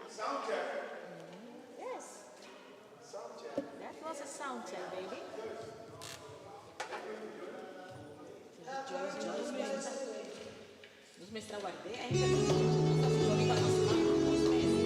Sound check. Yes, Sound check. that was a sound check, baby. Dos meses traguardei, ainda não dois meses.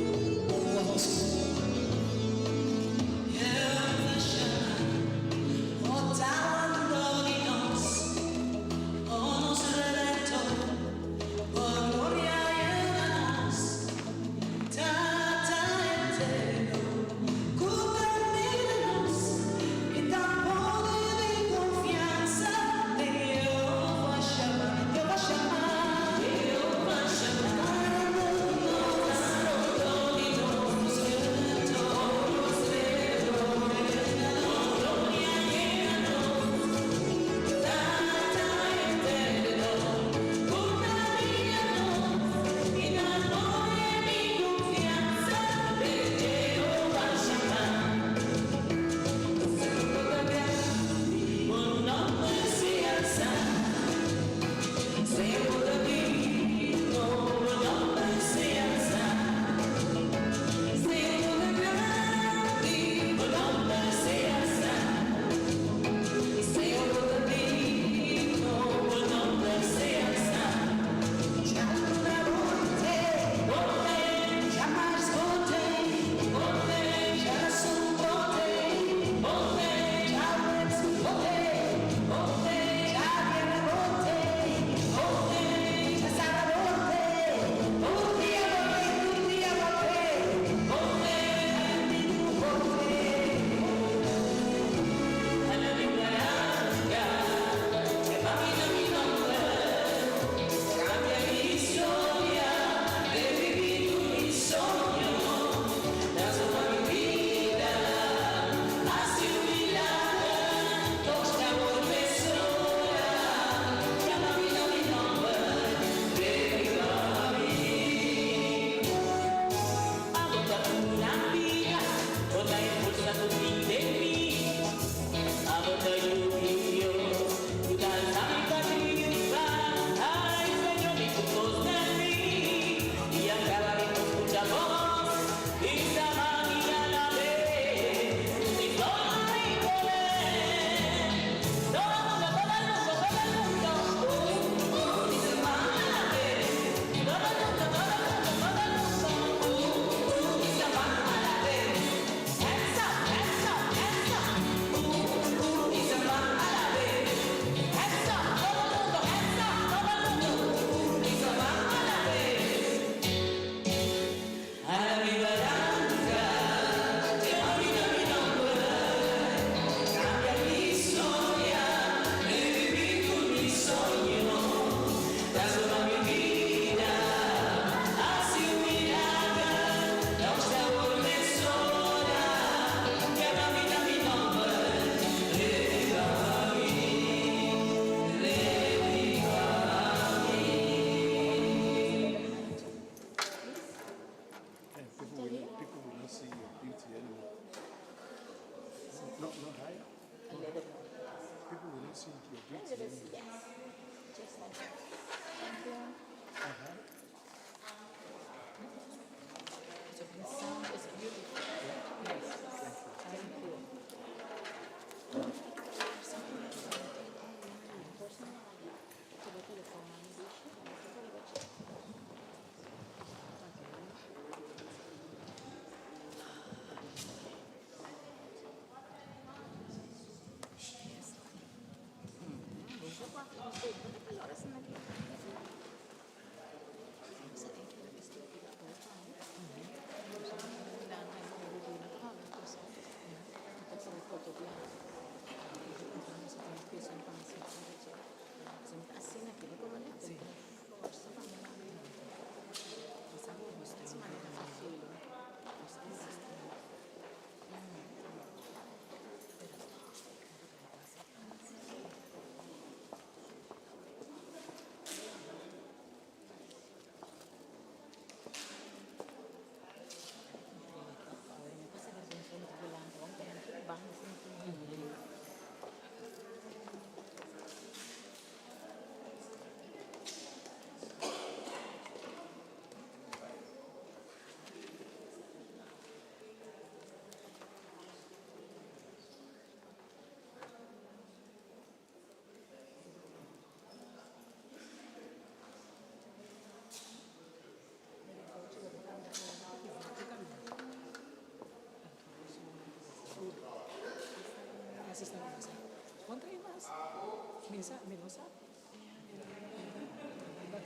Mira, Mendoza.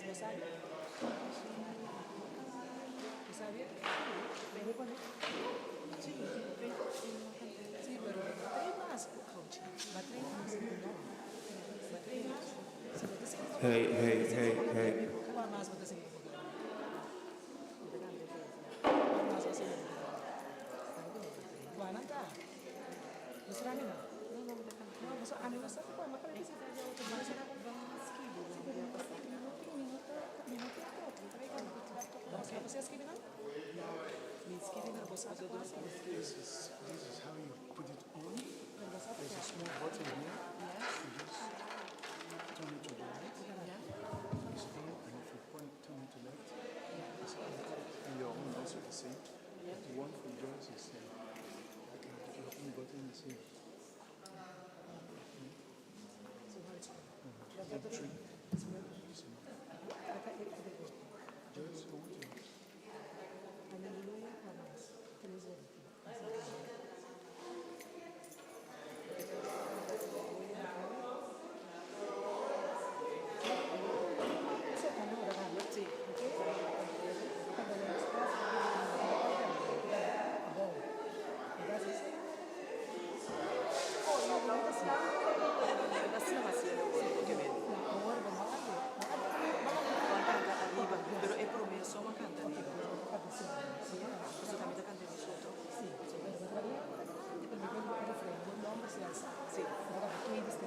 Rosario. ¿Rosario? ¿Vengo con él? Sí, vengo. Sí, pero batrei más, coach. Batrei más. Batrei más. Se puede decir. Hey. ¿Cuál más puede decir? Buana ta. Gusto namin na. No, gusto ano gusto ko makala kasi tayo ako basta na ako minuto ako. Try ka laptop. Basta kasi skip na. Skip na boss ako do. This is how you put it on. There's a small button here. You just turn it to the right. It's on, and if you turn it to left, it's on. And your own also the same. But the one for yours is your own button is here. Then three. Just hold it. Pero è promesso, ma canta di assolutamente canta di sotto. Sì, l'uomo si alza. Sì, ora tu hai sì.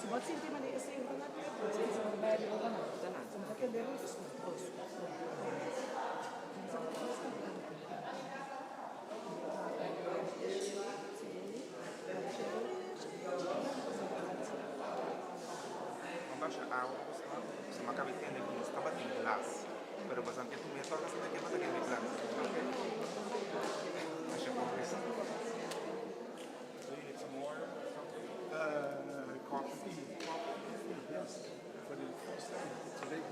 What's in the money? Is it going to be a bad Baixa água, se uma cabecinha de vinho, estava em glass. Pero pues aunque tú me tocas en aquel momento que me glass. Acho que isso. Do you need some more? Coffee. Yes. For the first time today.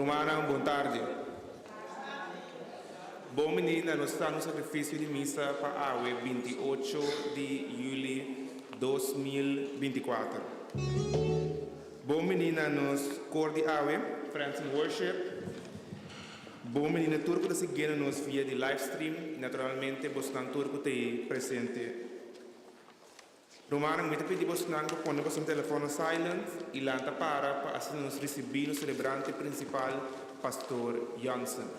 Romana, boa tarde. Bom menina, nós estamos no sacrifício de missa para a AUE 28 de julho 2024. Bom menina, nos cor de AUE, Friends in Worship. Bom menina, turco da seguindo nos via de live stream. Naturalmente, Bosnan turco te presente. Romana, me pedi Bosnan para pôr o telefone silent e lanta para assim nos receber o celebrante principal, Pastor Jansen.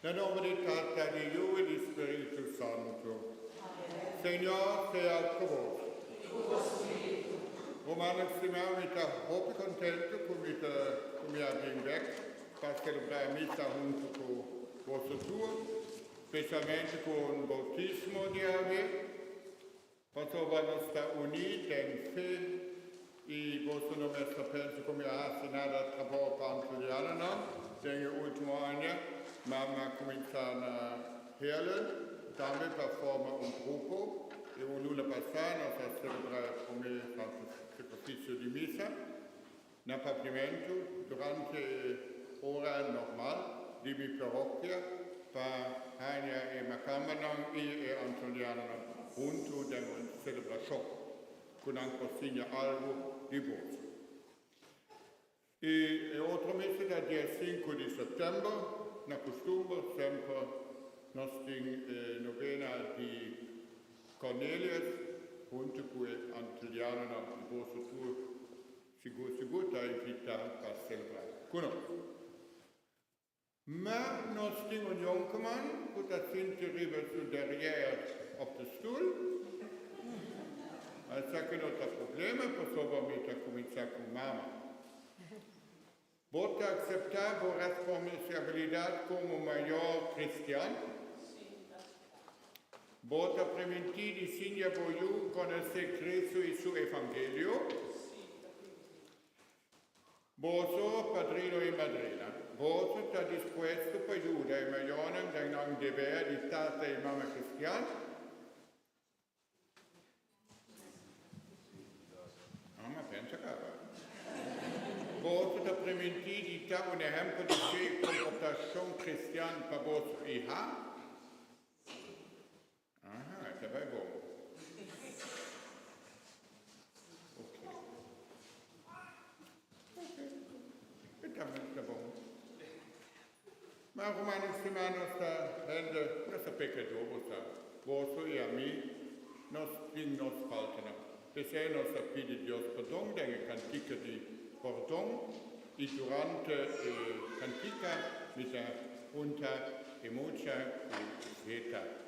Nel nome di Tata, di Dio e di Spirito Santo. Signore, sea con voi. Romano stiamo molto contento come abbiamo detto per celebrare la messa junto con vostro tuo, specialmente con il bautismo di Ave. Quando vanno stati uniti in fede e vostro nome è saputo come ha assegnato tra poco Antoniano, nell'ultimo anno. Mamma cominciano a Herlen, damit per formare un gruppo e ognuno passano a celebrare come sacrificio di messa, nel pavimento, durante l'ora normale di mia parrocchia, per Ania e Macamanon e Antoniano, junto della celebrazione, con anche segno algo di voce. E oltre messa dal dia 5 di settembre, na costume sempre nostra novena di Cornelius, junto con Antoniano, il vostro tuo sicuro evita per celebrare. Conosco. Maar nog sting een jongeman, hoe dat vindt je ribben zo derrière op de stoel. Hij zegt dat dat problemen, bijvoorbeeld met de comincia con mama. Vota acceptar por responsabilidad como mayor cristiano. Vota permitir y sin apoyo conocer Cristo y su evangelio. Vos padrino e madrina. Vos sta disposto per aiutare i maglioni nel non deber di tata e mamma cristiana? Ma pensa che va. Vos sta permettendo di dare un esempio di comportazione cristiana per vostro figlio? Ah, è buono. Ma Romanos hermanos da Hände, das ist peccato, vosso e a mim, nós nos faltam. Deshalb nós pedimos Deus perdão, da cantica de perdão, e durante a cantica, mit der Unter Emotia und Veta.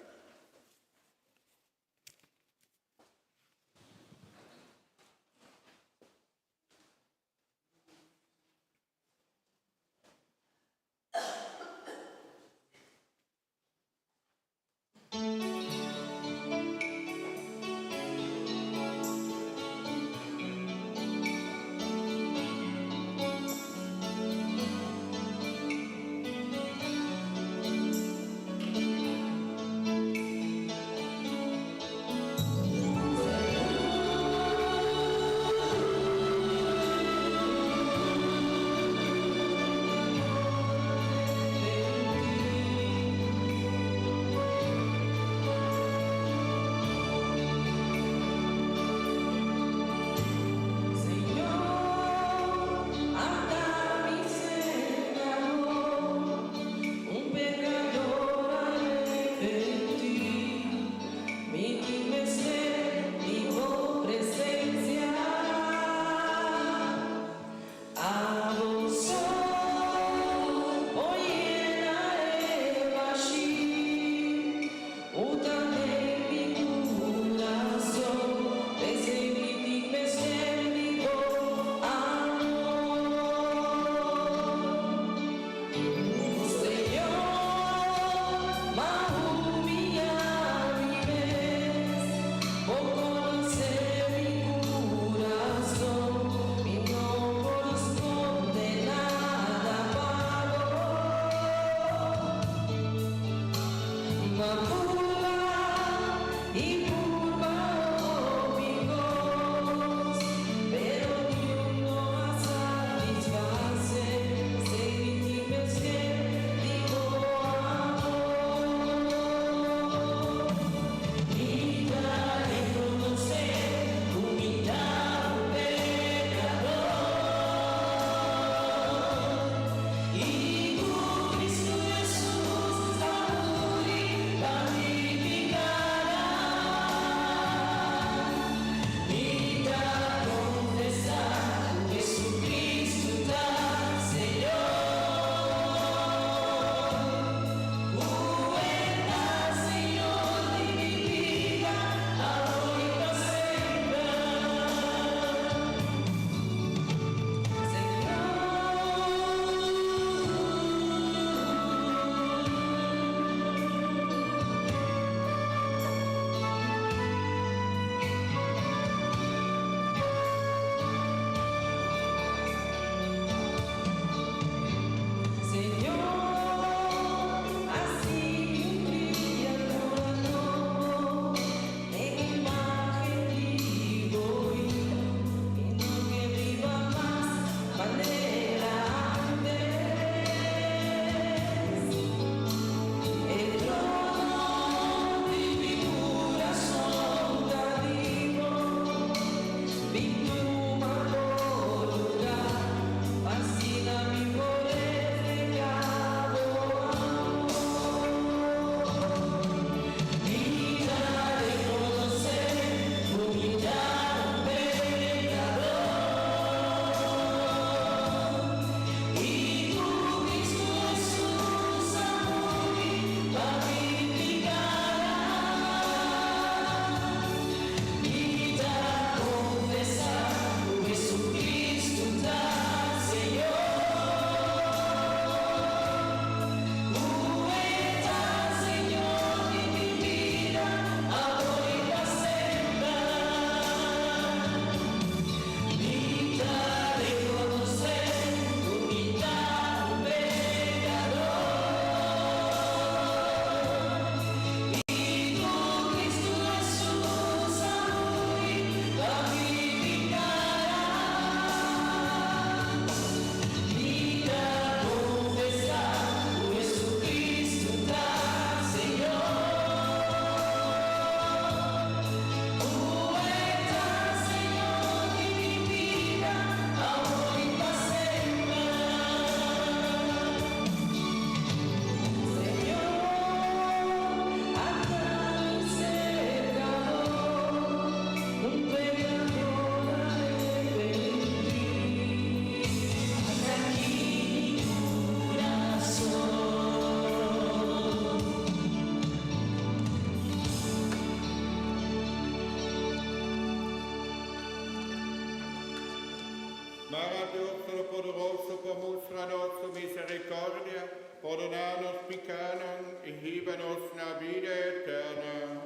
Dios Todopoderoso, por mostrarnos su misericordia, perdonarnos pecados y líbranos la vida eterna.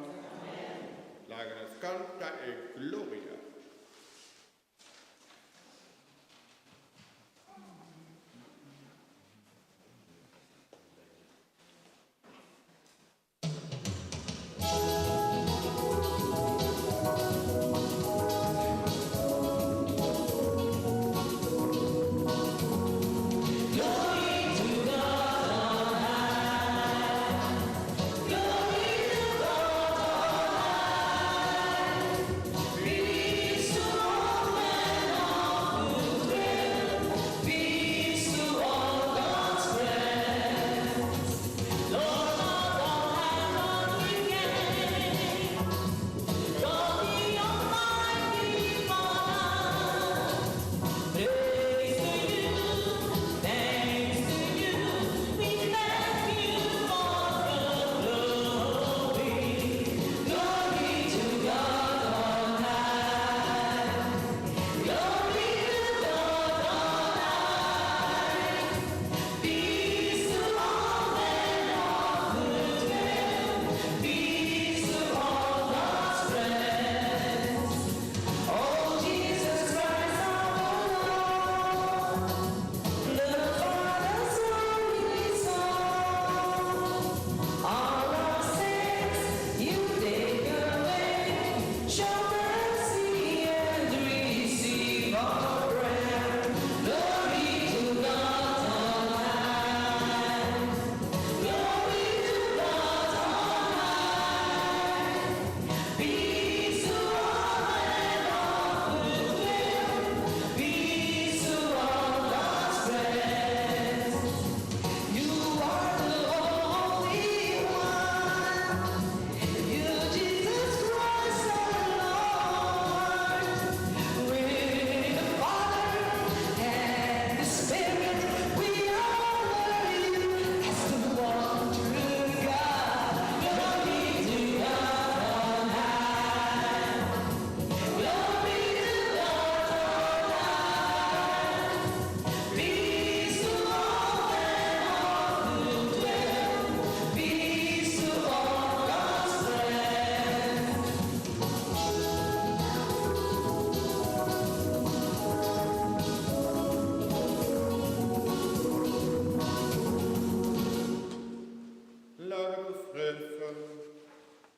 La canta y gloria.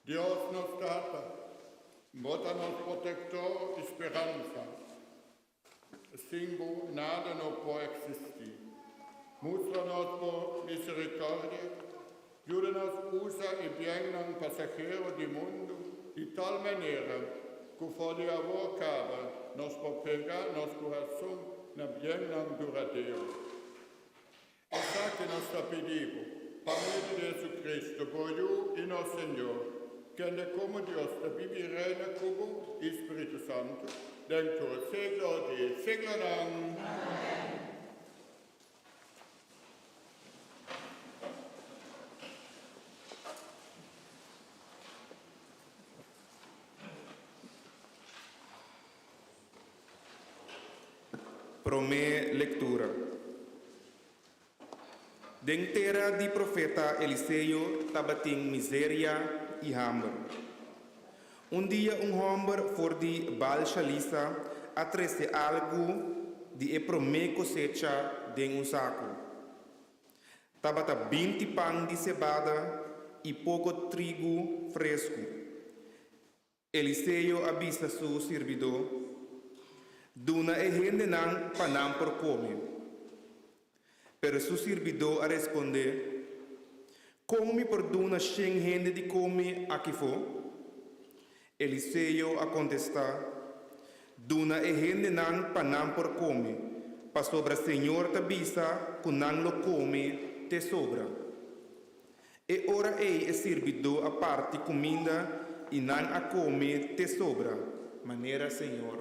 Dios nos trata, bota-nos protector, esperança. Sem nada não pode existir. Mostra-nos por misericórdia, ajuda-nos usa e bem não passageiro do mundo, de tal maneira que for de avó acaba, nos pode pegar nosso coração na bem não duradouro. Essa que nós está pedindo, para de Jesus Cristo, por eu e nosso Senhor, que ande como Deus, da Bíblia reina como Espírito Santo, dentro do século de século não. Amém. Promê leitura. Dentera di profeta Eliseu tabating miséria e hambre. Dia homem for de Baal Shalisa atrese algo de promê cosecha de saco. Tabata 20 pão de cebada e pouco trigo fresco. Eliseu avisa seu servidor, duna gente não panam por comer. Pero su servidor responde, como me perdona sem gente de comer aqui for? Eliseu a contestar, duna gente não panam por comer, para sobre o Senhor tabisa que não lo come te sobra. E ora é servidor a parte comida e não a come te sobra, maneira Senhor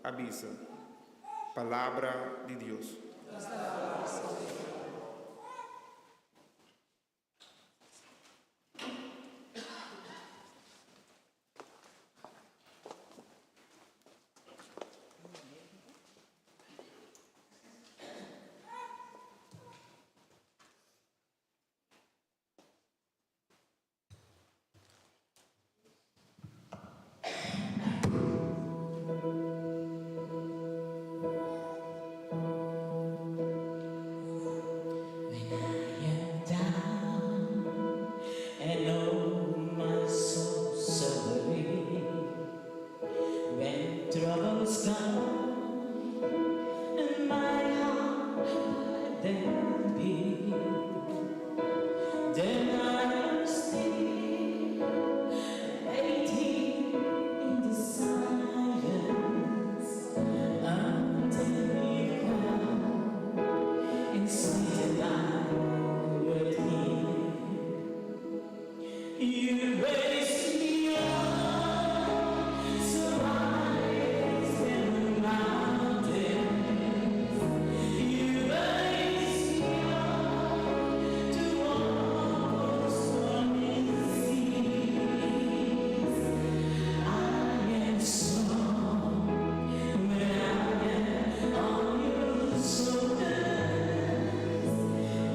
avisa. Palavra de Deus. tempi, then I stay waiting in the silence until you come and sit down with me. You raise me up so rise in the mountains. You raise me up to walk stormy seas. I am strong when I am on your shoulders.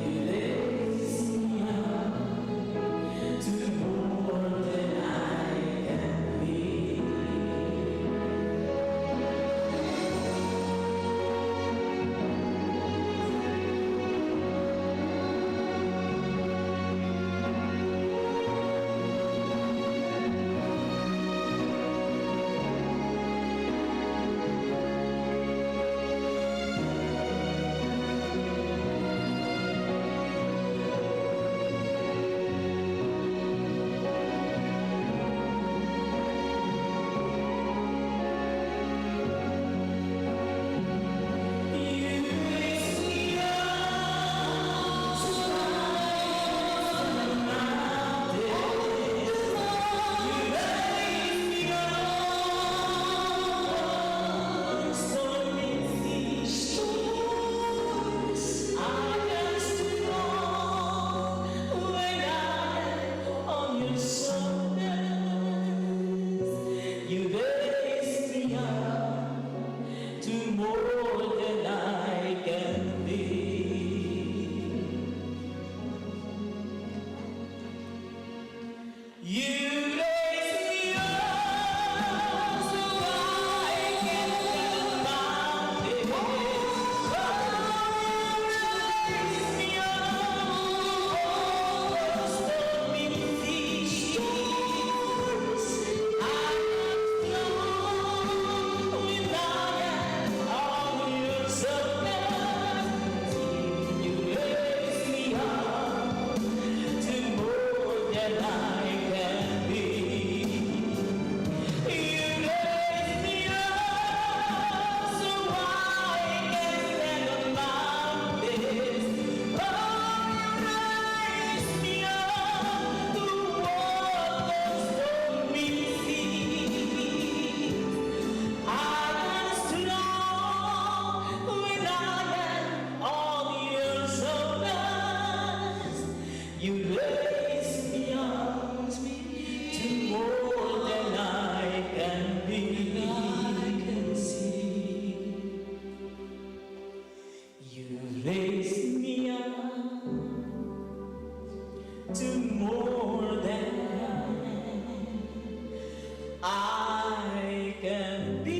You raise me up to more than I can be. You raise me up to more than I can be. You raise me up so I can climb mountains. Raise me up over stormy seas. I am strong when I am on your shoulders. You raise me up to more than I can be. You raise me up so I can stand on mountains. Oh, you raise me up to walk the stormy seas. I am strong when I am on your shoulders. You raise me up to more than I can be. You raise me up to more than I can be.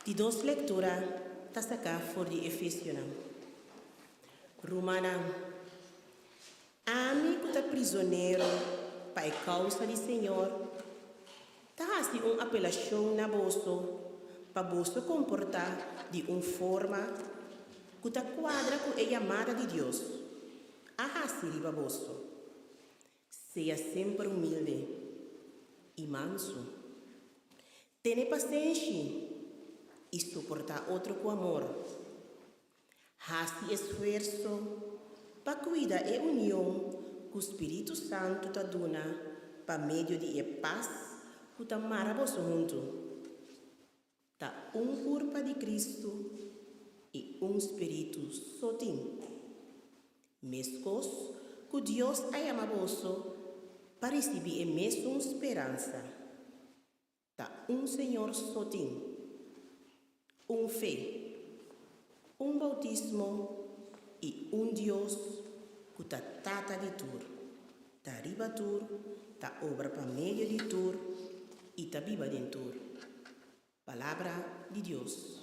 Die dos lectura está acá por de Efesios. Romana, amigo da prisioneiro, para causa do Senhor, tá assim apelação na bolso, para bolso comportar de forma que tá quadra com a chamada de Deus. Assim riba bolso. Seja sempre humilde e manso. Tenha paciência e suportar outro com amor. Hace esforço para cuidar a união que o Espírito Santo está dando para meio de paz que está maravilhoso junto. Tá corpo de Cristo e Espírito só tem. Mescos que Deus é amoroso para receber a mesma esperança. Tá Senhor só tem. Fé, bautismo e Deus que está tata de tudo, está riba tudo, está obra para meio de tudo e está viva dentro. Palavra de Deus.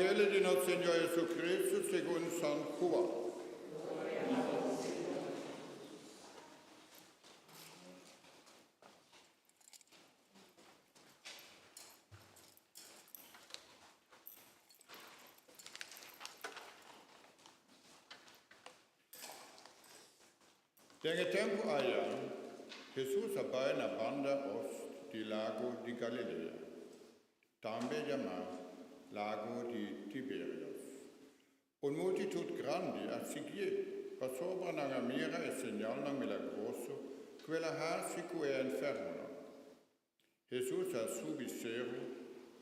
Evangelio di nostro Signore Gesù Cristo secondo San Juan. Nel tempo allá, Jesús va na banda ost di lago di Galilea, tambe chiamato lago di Tiberias. Un multitud grande a seguir, pa sopra nanga mira e segnal nang milagroso, quella hasi cui è infermo. Jesús a su visero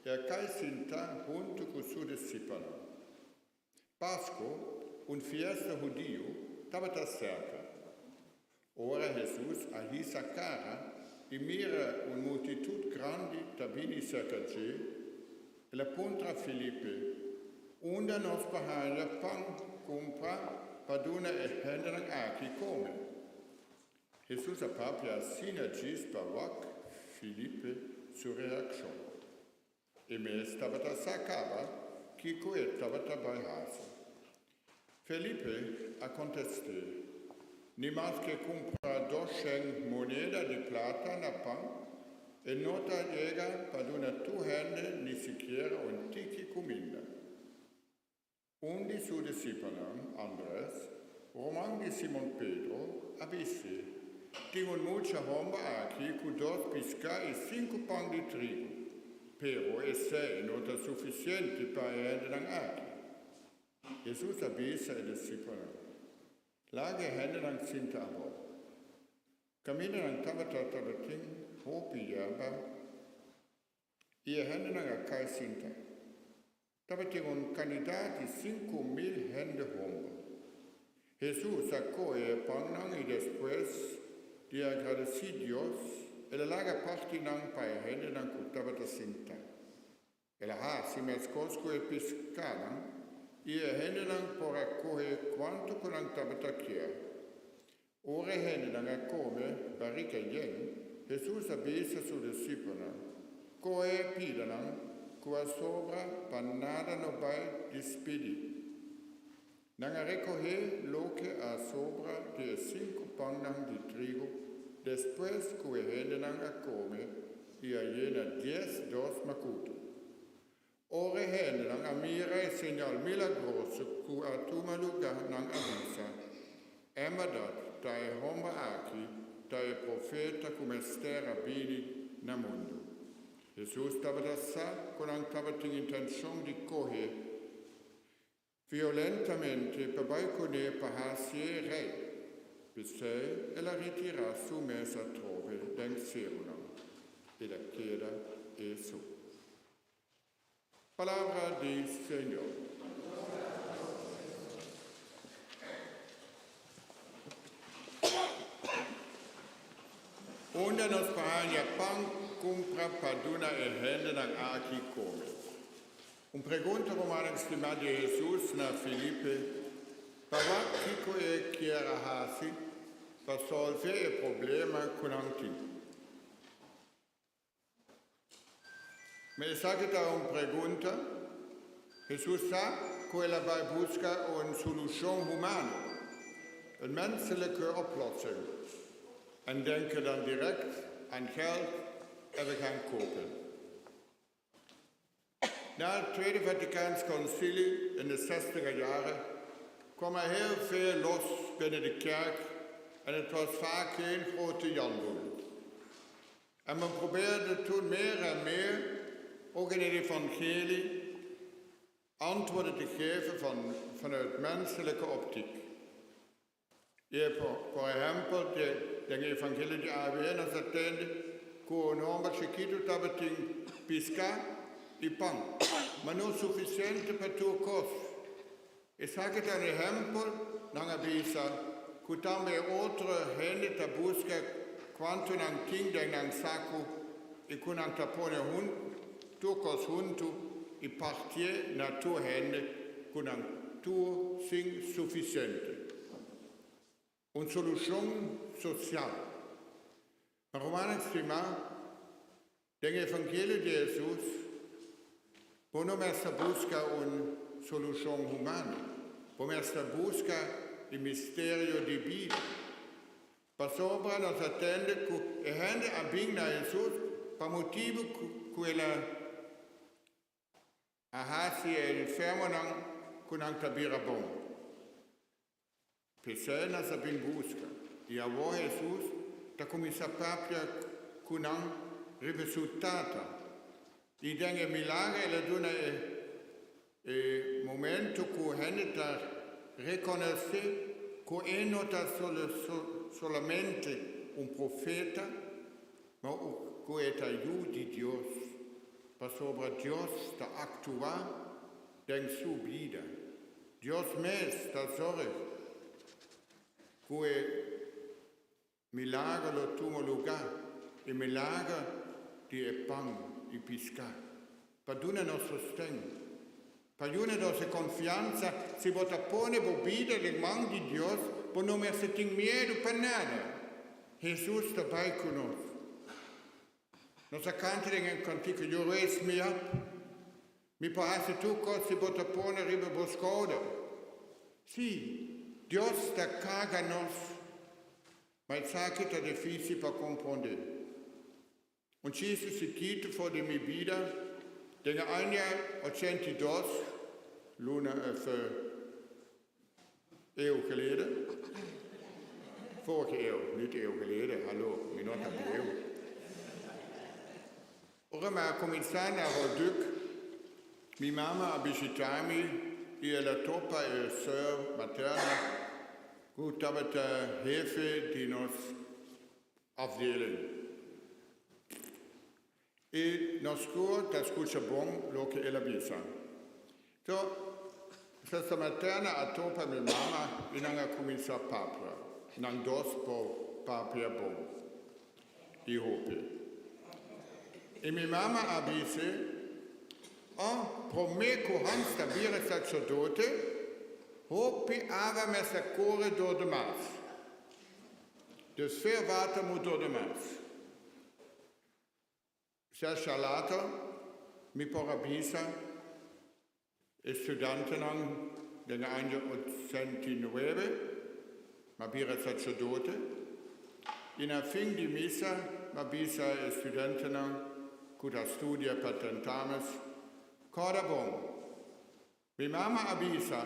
e a kai sinta junto con su discepolo. Pasco, un fiesta judio, tabata cerca. Ora Jesus a hisa cara e mira un multitud grandi tabini cerca e la puntra Filippe, onda nos behaja pan compra paduna e henderang aki come. Jesus a papia sina gis bawak Filippe su reaction. E me tabata sakaba, kiko e tabata bei hase. Felipe a contesté, ni más que compra 200 monedas de plata na pan, e nota llega per una tu hende ni siquiera un tiki comida. Un di suoi discepoli, Andres, Roman di Simon Pedro, avesse, tengo mucha bomba aquí con 2 pesca e 5 pan di trigo, pero e 6 nota sufficiente per hende aquí. Jesus avvisa i discepoli, lage hende lang sinta abo. Camina lang tabating, hopi yaba, e hende lang a kai sinta. Tabating un candidato 5.000 hende homba. Jesus sacó e panang y después de agradecidos, el laga parti nang pa hende lang kutabata sinta. El ha si mescosco e piscalang, e hende lang por accoe quanto con lang tabata kia. Ore hende lang a come, barrica yen, Jesus avvisa su discepoli, coe pidalang, qua sopra panada no bai dispedi. Nanga recoge lo que a sopra de 5 panes de trigo, después que hende lang a come, e a llena 10 dos macuto. Ore hende lang a mira e segnal milagroso cu a tuma lugar lang avisa. Emadat ta e homba aki, ta e profeta come stera bini na mundo. Jesus stava da sa con un tabating intenzione di cogliere violentamente per balcone per hasie re, bisè e la ritira su mesa trove del cielo e la chieda e su. Palabra di Signore. Onde nos pagna pan compra paduna e hende nang aki come. Un pregunta romana stimata di Jesus na Filipe, pava kiko e chiara hasi, pa solve il problema con anti. Me sa che da un pregunta, Jesus sa che la vai busca una soluzione umana, een menselijke oplossing, en denken dan direct aan geld en we gaan kopen. Na het Tweede Vaticaans Concilie in de 60er jaren kwam er heel veel los binnen de kerk en het was vaak geen grote janboel. En men probeerde toen meer en meer, ook in het evangelie, antwoorden te geven vanuit menselijke optiek. Per esempio, nel Evangelio di Avena si attende che un uomo chiquito stava in pesca e pan, ma non sufficiente per tuo costo. E sa che un esempio non avvisa che tambe altre gente ta busca quanto non tinga in un sacco e con un tapone tuo costo junto e partie na tua gente con un tuo sing sufficiente. Una soluzione sociale. Ma Romano stima, nel Evangelio di Jesus, Poi non si busca una soluzione umana, poi si busca il mistero di vita. Per sopra non si attende che le gente abbino a Gesù per motivo che quella ahasi e infermo non capire buono. Per se non si ben busca. E a voi Gesù da comincia proprio con un risultato. I denke milagri la dona è momento che gente da riconoscere che non è solamente un profeta, ma che è aiuto di Dio. Per sopra Dio sta attuare in sua vita. Dio sta sorre che milagro lo tuo lugar, e milagro di pan. I pescar. Per dare nostro sostegno, per dare nostra confianza, si può porre per vita le mani di Dio, per non essere miedo per nada. Gesù sta bei con noi. Non si canta in cantico, you raise me up. Mi passa tu cosa si può porre riba boscoda. Sì, Dio sta caga nos, ma è è difficile per comprendere. Und Jesus si chiede vor dem vida, denke ein Jahr 82, luna für eeuw geleden. Vorige eeuw, niet eeuw geleden, hallo, minuta per eeuw. Ora ma cominciare a roduk, mi mamma a visitarmi, e la toppa e sœur materna, gut avete Hilfe die nos afdeling. E non scuola, scusa buon lo che è la vita. Questa mattina a toppa mia mamma e non ha cominciato a papra, non dopo papra buon, i hopi. E mia mamma ha detto, per me che han stabile sacerdote, hopi ava messa cuore door de maas. Dus veel water moet door de maas. 6 jaar later, mi porabisa, e studenten degli anni 89, ma bira sacerdote, in a fin di misa, ma bisa e studenten cuda studia patentames, coda bon. Mi mamma avisa,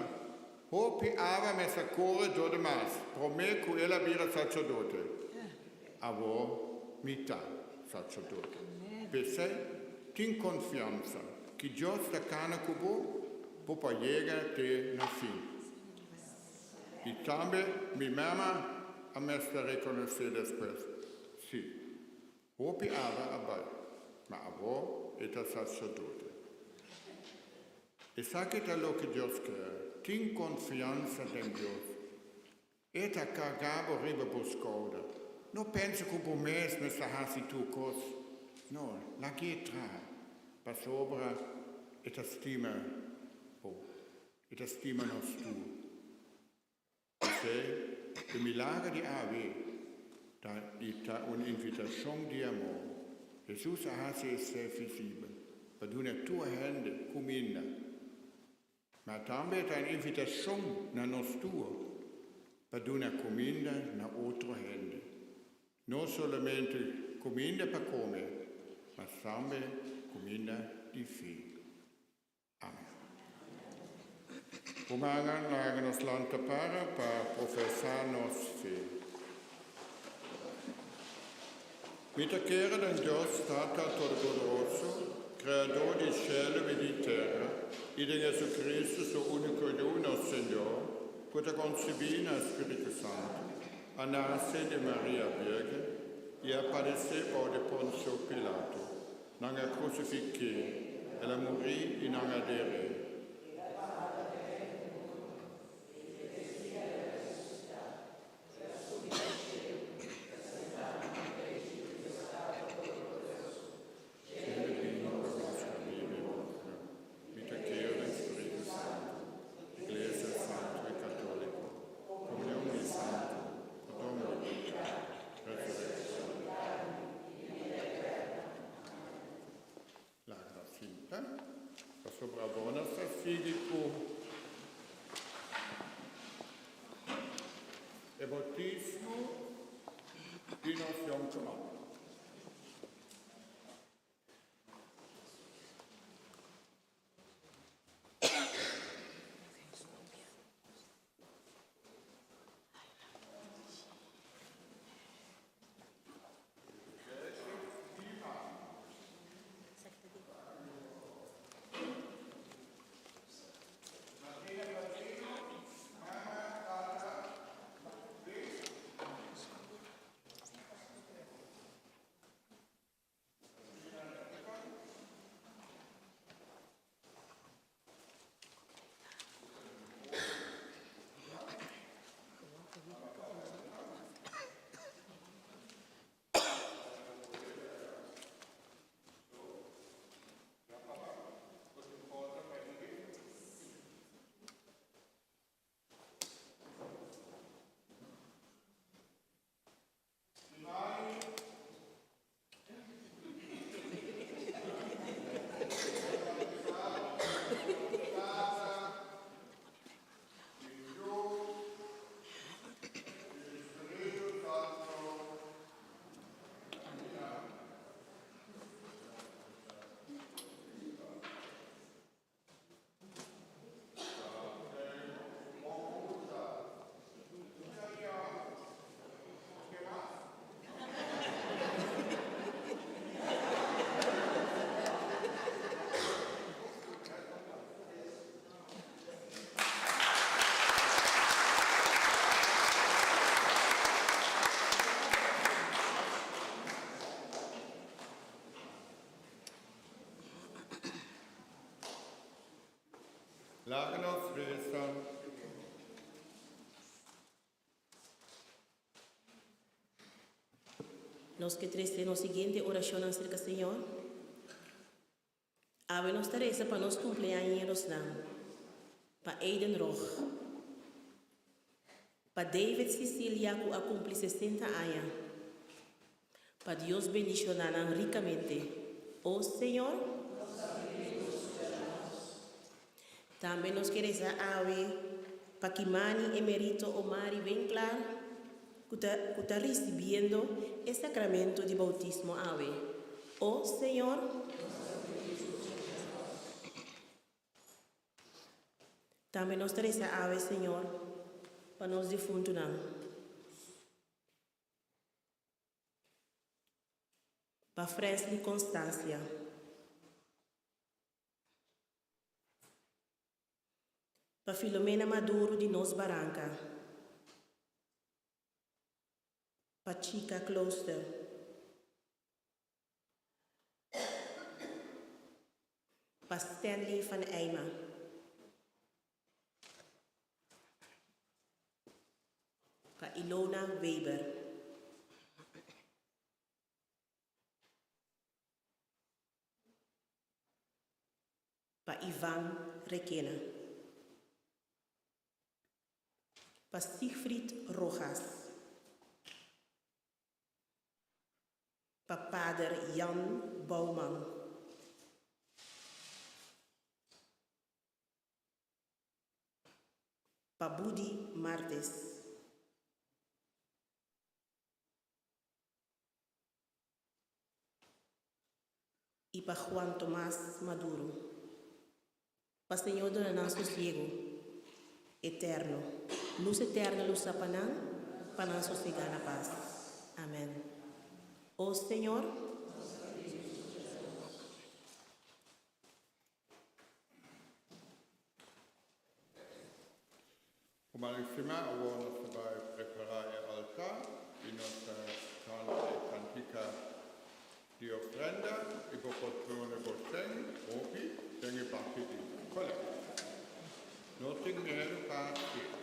hopi ava messa cuore do de mas, pro me cu ella bira sacerdote. Avo mita sacerdote. Per sé, tin confianza, che Dio sta cana cubo, può llegare te na fin. E tambe, mi mamma a me sta riconoscere después. Sì, hopi ava abai, ma avo eta sacerdote. E sa che da lo che Dio crea, tin confianza in Dio. Eta cagabo riba buscoda. Non penso che per me mi sta hasi tu cos. No, la pietra, per sopra, et stima nos tu. Se il milagro di Ave, da un'invitazione di amore, Gesù ha se visibile, per una tua hände commina, ma anche da un'invitazione na nos tuo, per una commina na altre hände. Non solamente commina per come, ma sempre commina di fede. Amen. Umangan lagen nos lanta para professar nos fede. Mit chiara del Dio Tata Totpoderoso, creador di cielo e di terra, e di Gesù Cristo, suo unico Dio, nostro Signore, può concebire il Spirito Santo, a nascere di Maria Virgen, e a padecere por Ponzio Pilato, non a crucifiché, e a morire e non a adere. e bautismo di nos Yom Kippur. Láganos rezan. Los que triste la siguiente oración acerca del Señor. Ave nos Teresa para nos cumpleaños para Aiden Roch. Para David Cecilia que cumple 60 años. Para Dios bendicionar ricamente. Oh Señor. También nos queremos ave para que Mani Emerito Omari Venclar que está recibiendo el sacramento de bautismo ave. Oh Señor. También nos queremos ave Señor para nos difuntos. Para Francis Constancia. Para Filomena Maduro de Nos Barranca. Para Chica Closter. Para Stanley van Eyma. Para Ilona Weber. Para Ivan Requena. Para Siegfried Rojas. Para Pader Jan Bouwman. Para Budi Martes. Y para Juan Tomás Maduro. Para Señor donar sosiego eterno. Luz eterna, luz apanán, para sossegar na paz. Amén. Oh Señor, Como Alexima, vamos a preparar el altar y nuestra cantica de ofrenda y por patrone Boseng, Opi, tenga parte de colecta. No tengo miedo para ti. Party,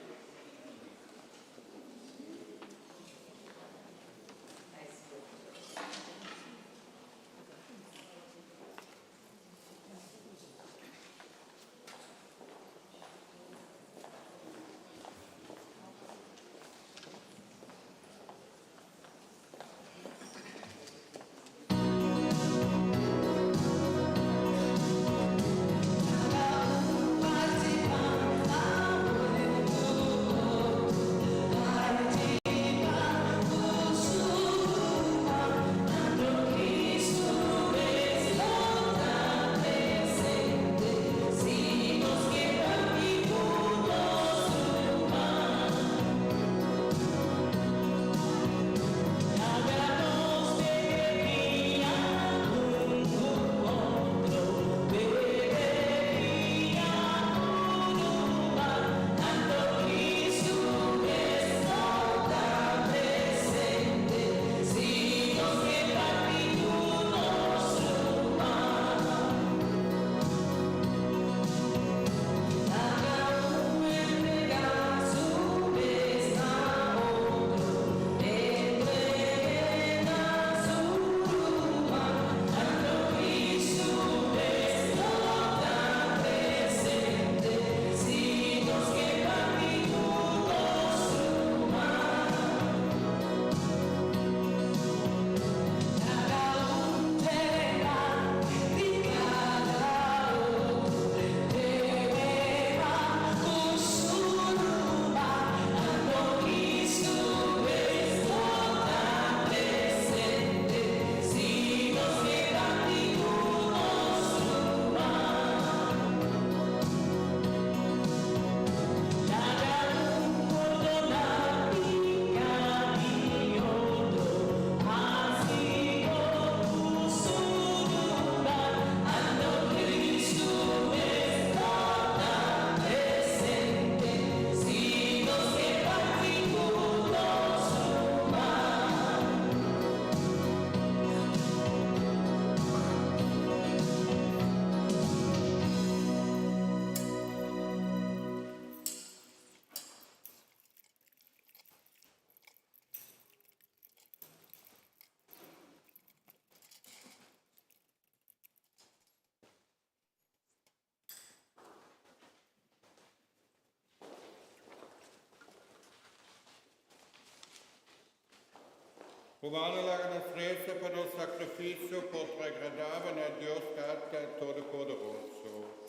Romano la nostra per il sacrificio potrà agradare a Dio Tata Todopoderoso.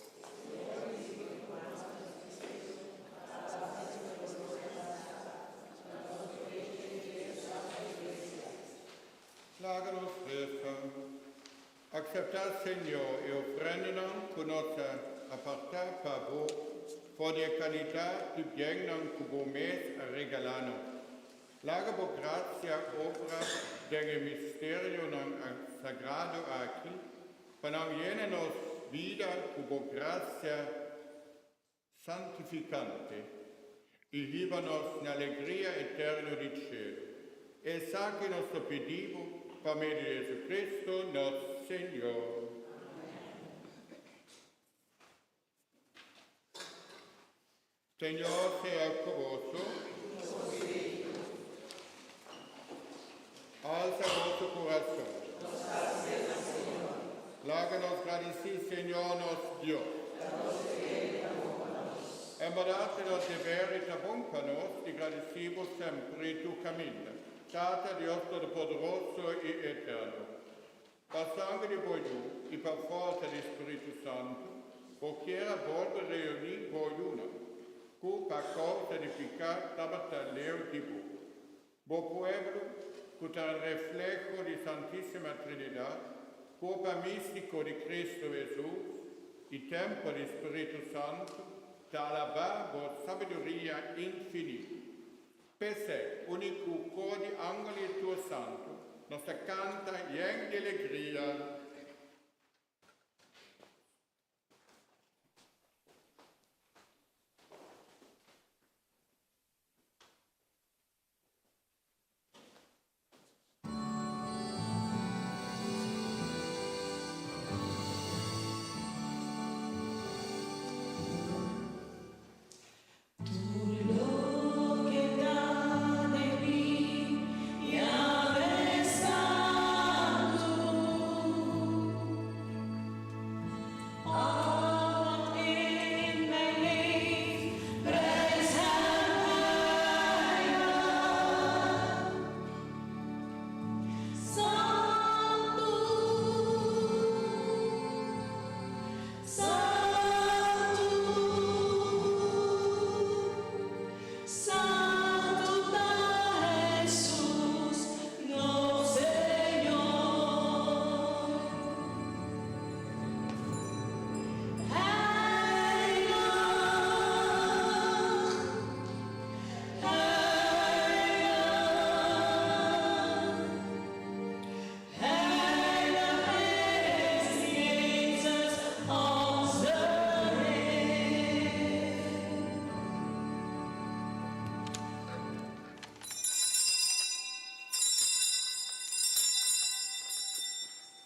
Laga nostra, acceptar Señor e ofrenda con nostra apartar para vos, por la calidad de bien que vos me regalano. Laga por gracia obra del misterio sagrado aquí, para llenarnos vida por gracia santificante y líbanos en alegría eterna del cielo. E saque nostro pedido per medio di Gesù Cristo, nostro Signore. Signore sia con voi. Alza il vostro corazón. Láganos gradecir, Señor, nostro Dio. Embodate los deberes de bon para nos y agradecimos siempre tu camino. Tata Dios Todopoderoso y Eterno, per sangue di Gesù e per forza di Spirito Santo, poiché volve riunire vogliono, che per causa di peccato tabataleo di voi. Bo pueblo, che è il reflejo di Santissima Trinità, corpo mistico di Cristo Gesù, il tempo di Spirito Santo, da alabar vor sabiduria infinita. Pese, unico cuore angeli il tuo santo, nostra canta ien di allegria.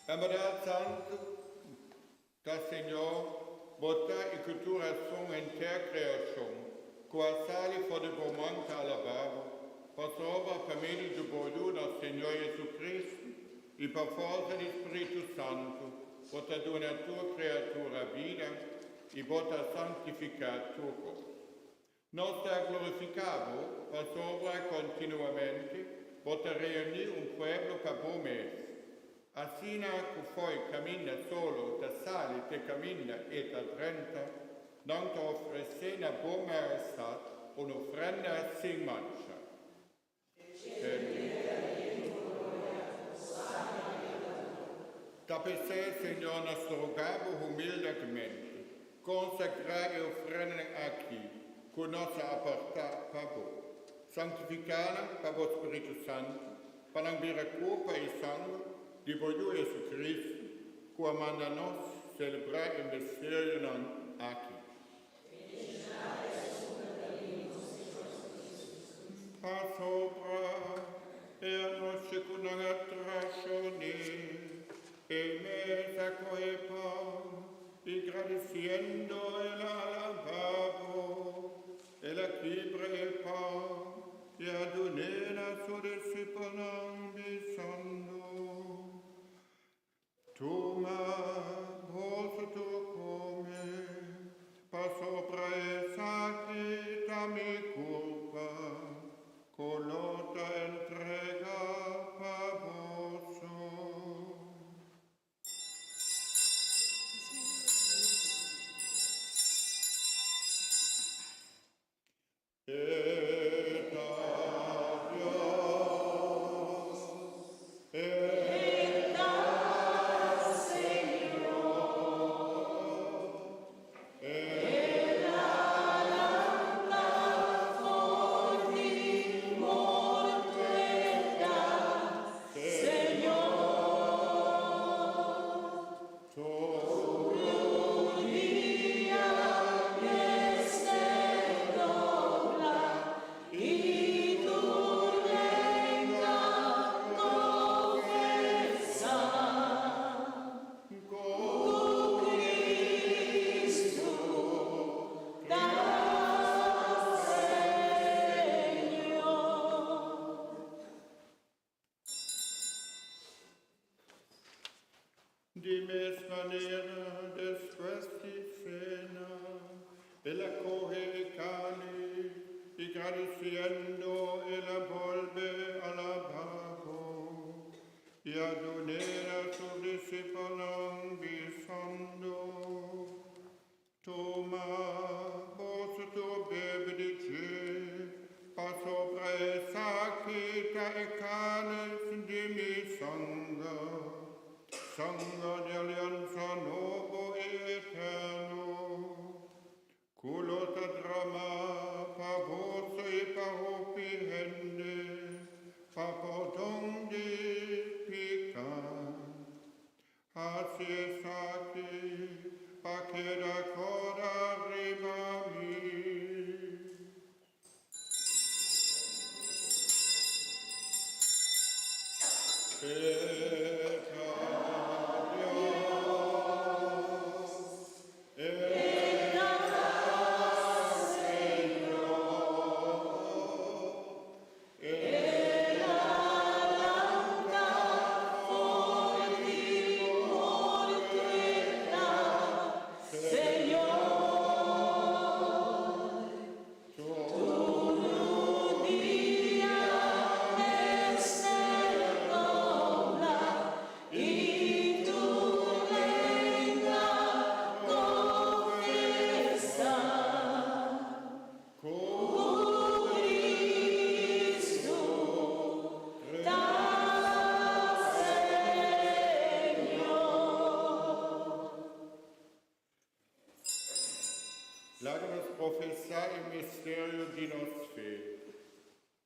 Embodar Santo, da Senhor, botar e cultura som inter criação, qual sali for de romance alabado, passava per medio do bolho do Senhor Jesus Cristo e per forza do Espírito Santo, botar dona tua criatura vida e botar santificar tuo corpo. Nós te glorificavo, passava continuamente, botar reunir pueblo per bom mês. Assina che poi cammina solo da sale te cammina e da trenta, non ti offre una buona estate, un'offrenda sin mancha. Da per sé, Signor, nostro rogavo umildemente, consacrare e offrenda a chi, con nostra apartà per voi. Santificare per voi Spirito Santo, per l'ambire colpa e sangue, di voglio Gesù Cristo, che manda nos celebrare il mistero non aqui. Pa sopra e a nostra conatrazione e mesa coepa e agradeciendo el alababo e la quiebrepa e adonera su disciplina bisando. Toma, vos tu come, pa sopra esa quita mi culpa, con lota entrega pa et a Dios, et a Señor, et di mesma maniera después di cena, él acoge cani y agradeciendo él la vuelve al lavabo y adonera a sus discípulos diciendo, toma, vosotros bebedice, pasopra esa quita e canes di mi sangue. Sangha di alleanza nuovo e eterno, culota drama, pa voce e pa opihende, pa pardon di peccat, hasie sacri, pa che d'accordo arriva mi. Lágrimas professar il mistero di nostra fede.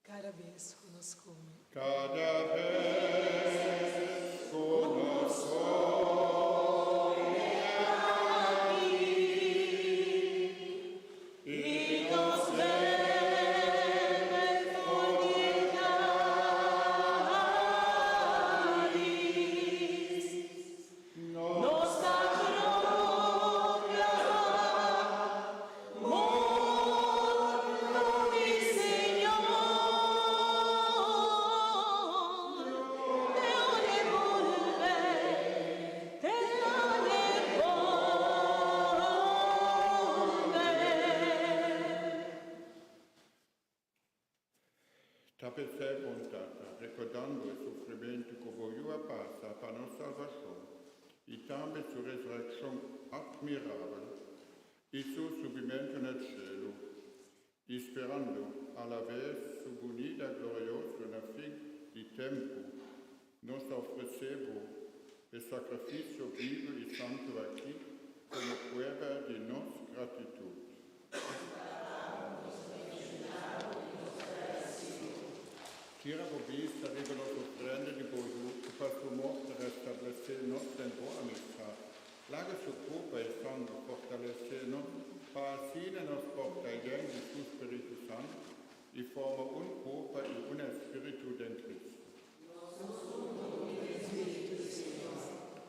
Cada vez conosco Cada vez conosco y nos Tapete montata, ricordando il soffrimento che vogliu passa per nostra salvazione, e tambe su resurrezione admirabile, il suo subimento nel cielo, e sperando alla vez su unida gloriosa na fin di tempo, nos ofrecevo il sacrificio vivo e santo aquí come prueba di nostra gratitudine. Tira vista arrivano offrende di Boiù che per sua morte restablecer nostra buona amistà. Laga su cupa e sangue fortalecer para assim nos porta igen di suo Spirito Santo e forma un cupa e un Spirito in Cristo.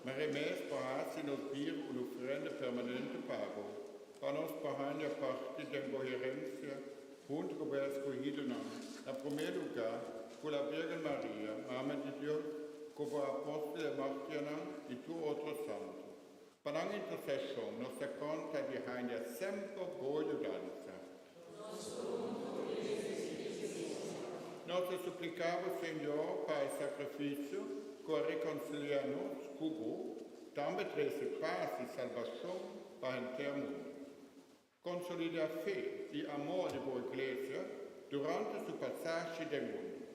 Ma remes para nos dir un'offrenda permanente pago, para nos behind a parte de incoherencia, junto com o escolhido na primeiro lugar, con la Virgen Maria, Madre di Dio, come apostolo Martiana e tu altro santo. Per ogni intercessione, nostra conta di haglia sempre boiudanza. Nostra supplicavo, Signore, per il sacrificio, che riconciliamo con voi, tambe trese pace e salvazione per l'intero mondo. Consolida fede e amore di voi Iglesia, pace del mondo.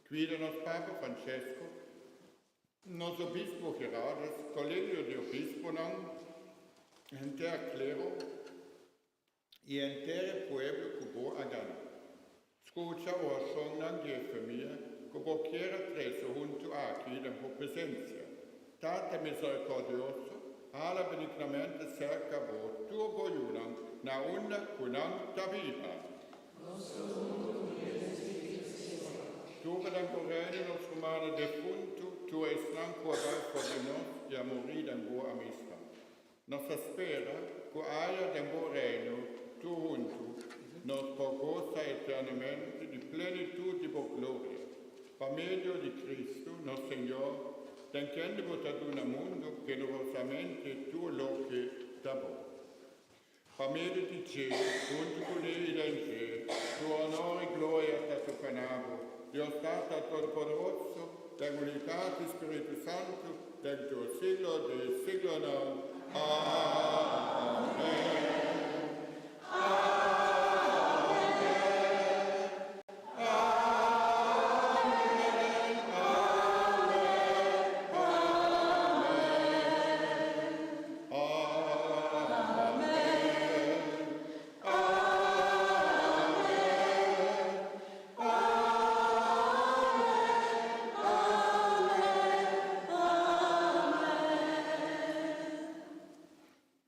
Guidanos Papa Francesco, nos obispo Gerardes, colegio de obispo enter clero y entere pueblo cubo agano. Escucha oración de familia, como quiera preso junto aquí en tu presencia. Tate misericordioso, ala benignamente cerca vos, tu voyunan, na una cunanta viva. Tu bedancorene nos humana defunto, tu es nancuaral por de nos y a morir en boa amistad. Nos espera, que haya de bo reino, tu junto, nos pogosa eternamente di plenitud di bo gloria. Per medio di Cristo, nostro Signore, tenendo ad un mondo generosamente tu lo che da bo. Per medio di Gesù, junto con lei del cielo, tu onore e gloria a te canavo, Dio Stato Todopoderoso, dell'unità di Spirito Santo, del tuo siglo del siglo no. Amen.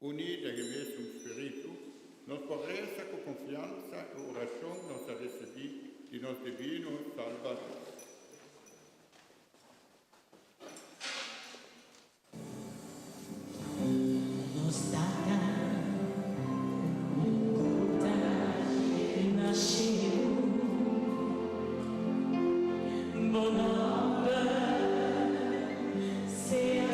Unida gemäß dem Spiritu, nos pobreza con confianza e oración nos ha recibido y nos divino Salvador. Nos data conta nasceu bonova sea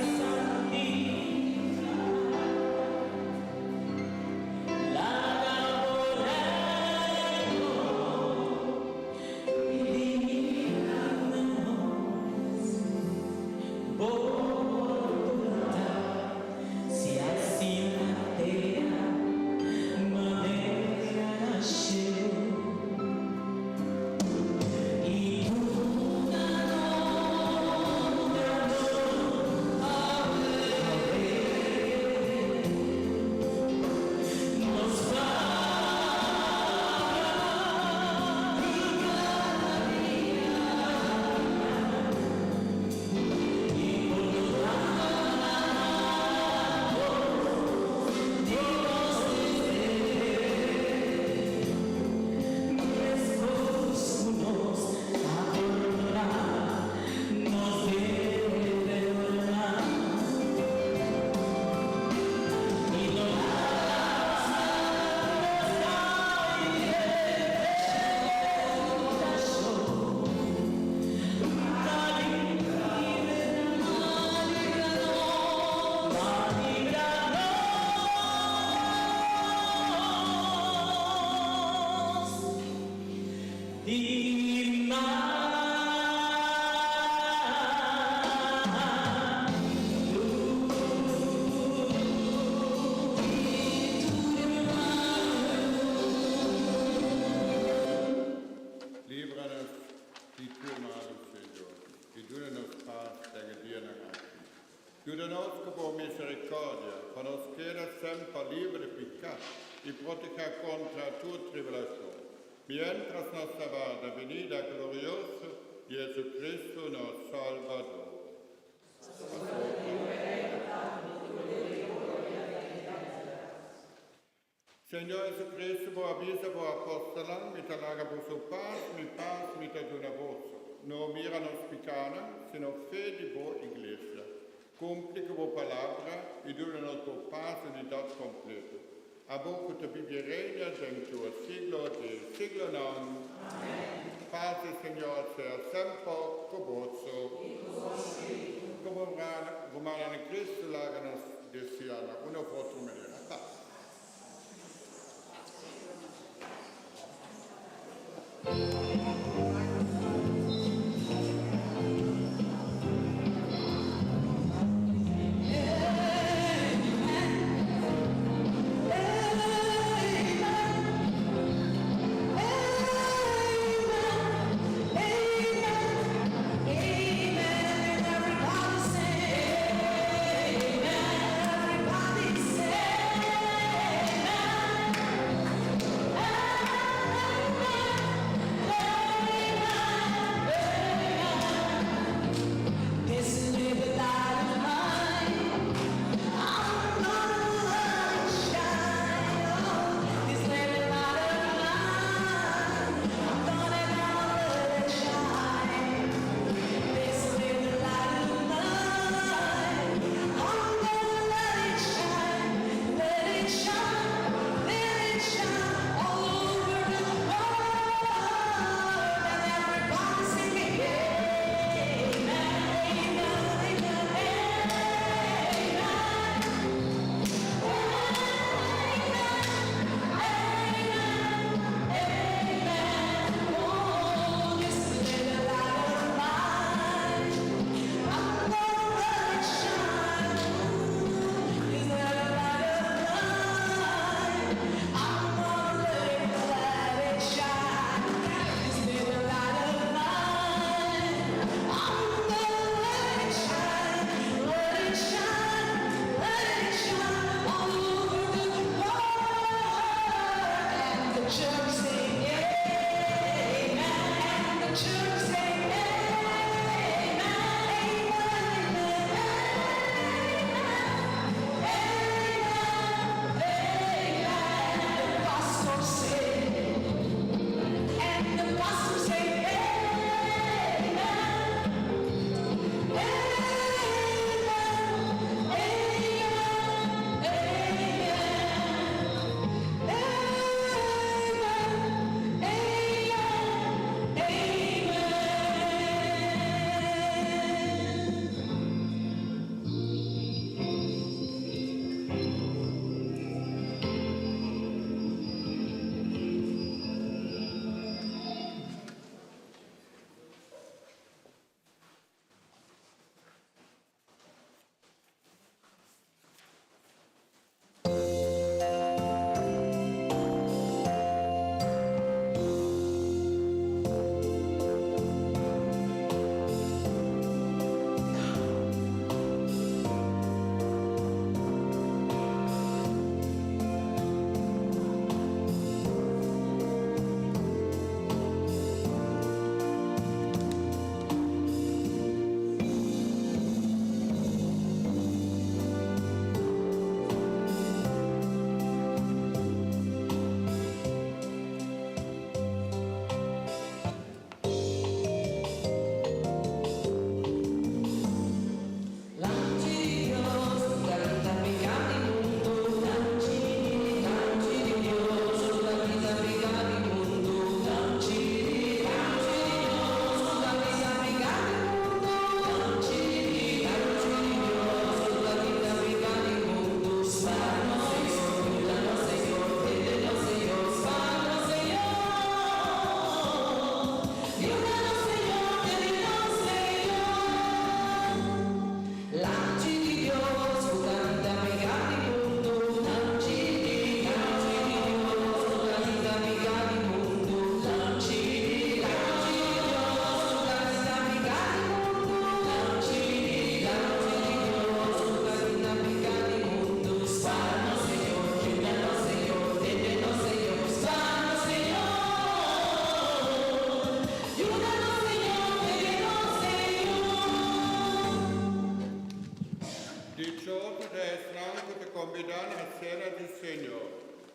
Giudanosco por misericordia, con nos queda sempre libre de pecado y proteger contra tu tribulación. Mientras nos aguarda venida gloriosa, Jesucristo nos Salvador. Señor Jesucristo, por avisa por apostolán, mit alaga por su paz, mit aduna voce. No mira nos picana, sino fe de vos iglesia. Cumple que vos palabra y dura nos por paz y unidad completa. A vos que te viviré en tu siglo de siglo non. Amén. Paz del Señor sea sempre con vos. Como romana en Cristo, láganos deseana una oportunidad. Paz. Amen.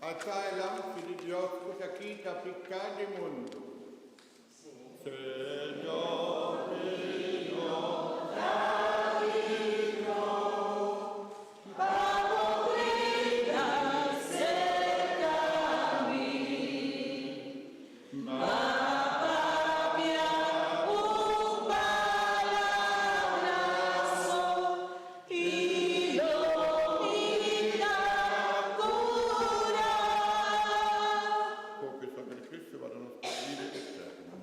Atailam de Dios que aqui está picado de mundo. Senhor, porque sacrifício para nos vida eterna.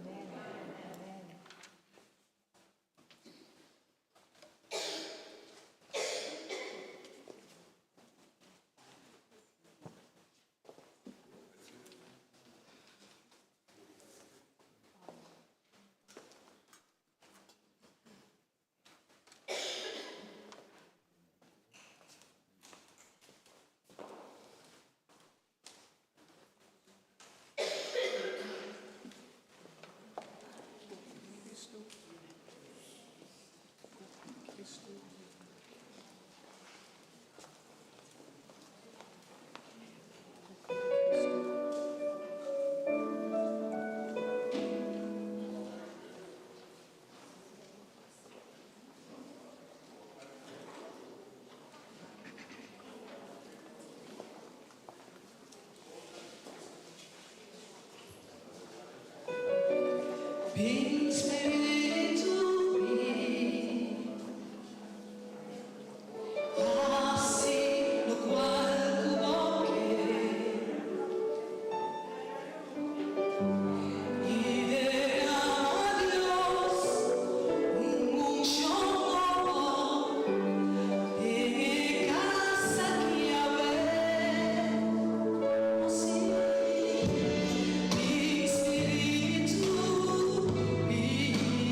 Vem Espírito, vem, assim no quarto qualquer, y derrama a Dios unción en casa que haber, sí, mi Espírito, vem.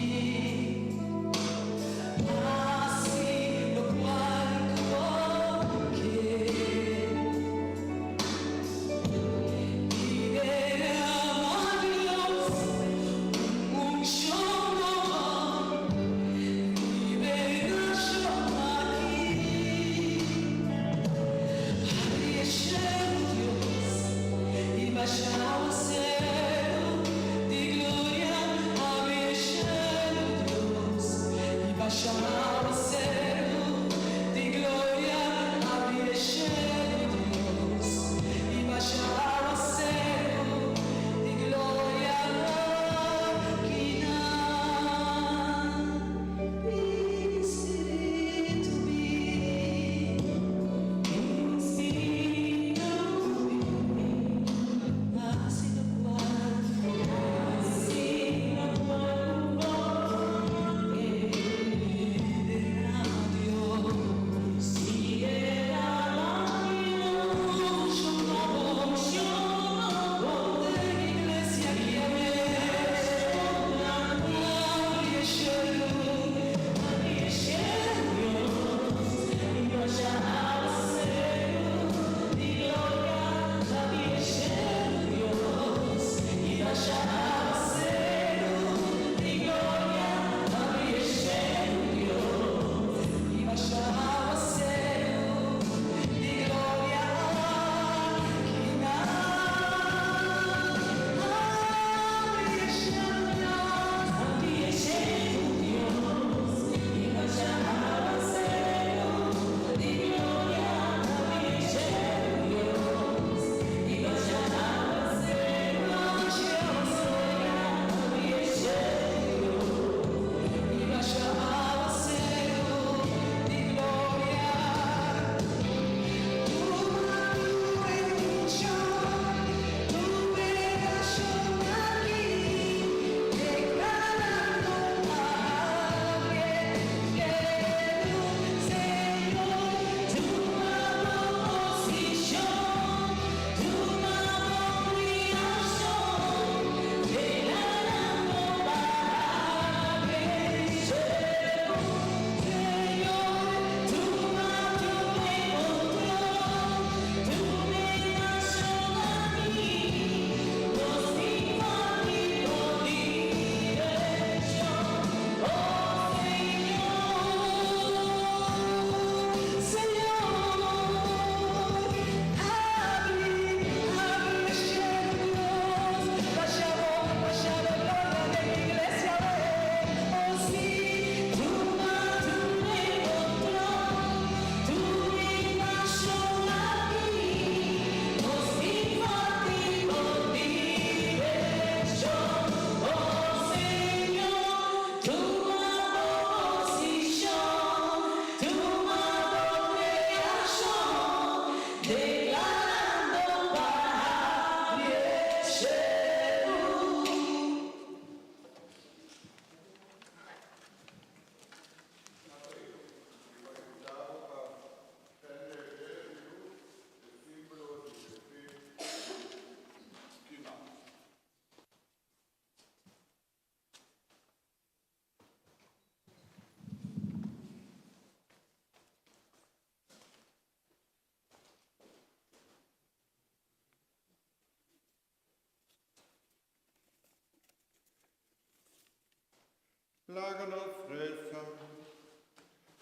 Pláganos reza.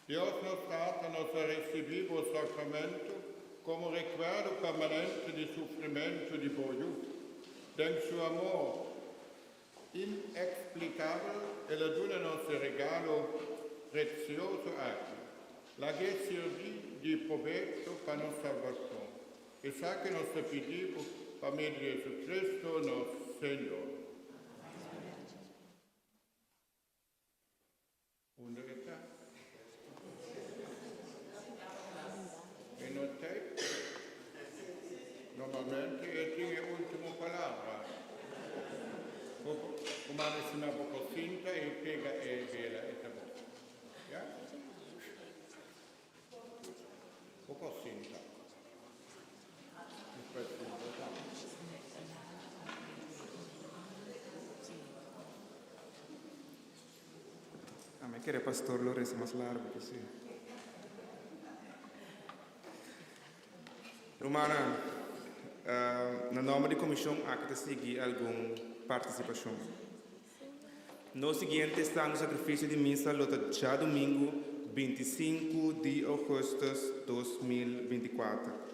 Dios nos trata, nos recibimos o sacramento como recuerdo permanente de sofrimento de Boiú. Den seu amor inexplicável, ela dona-nos o regalo prezioso aqui. La que servi de proveito para nossa salvação. E sabe que nós pedimos para meio de Jesus Cristo, nosso Senhor. Onde está? E no tempo, normalmente, eu tinha a última palavra. Como ela se me cinta e pega e vela e tá bom. Já? Cinta. Depois cinta, tá? Me quiere pastor lo reza más largo que sí. Romana, no nome da comissão há que seguir alguma participação. No seguinte está no sacrifício de missa lota já domingo 25 de agosto de 2024.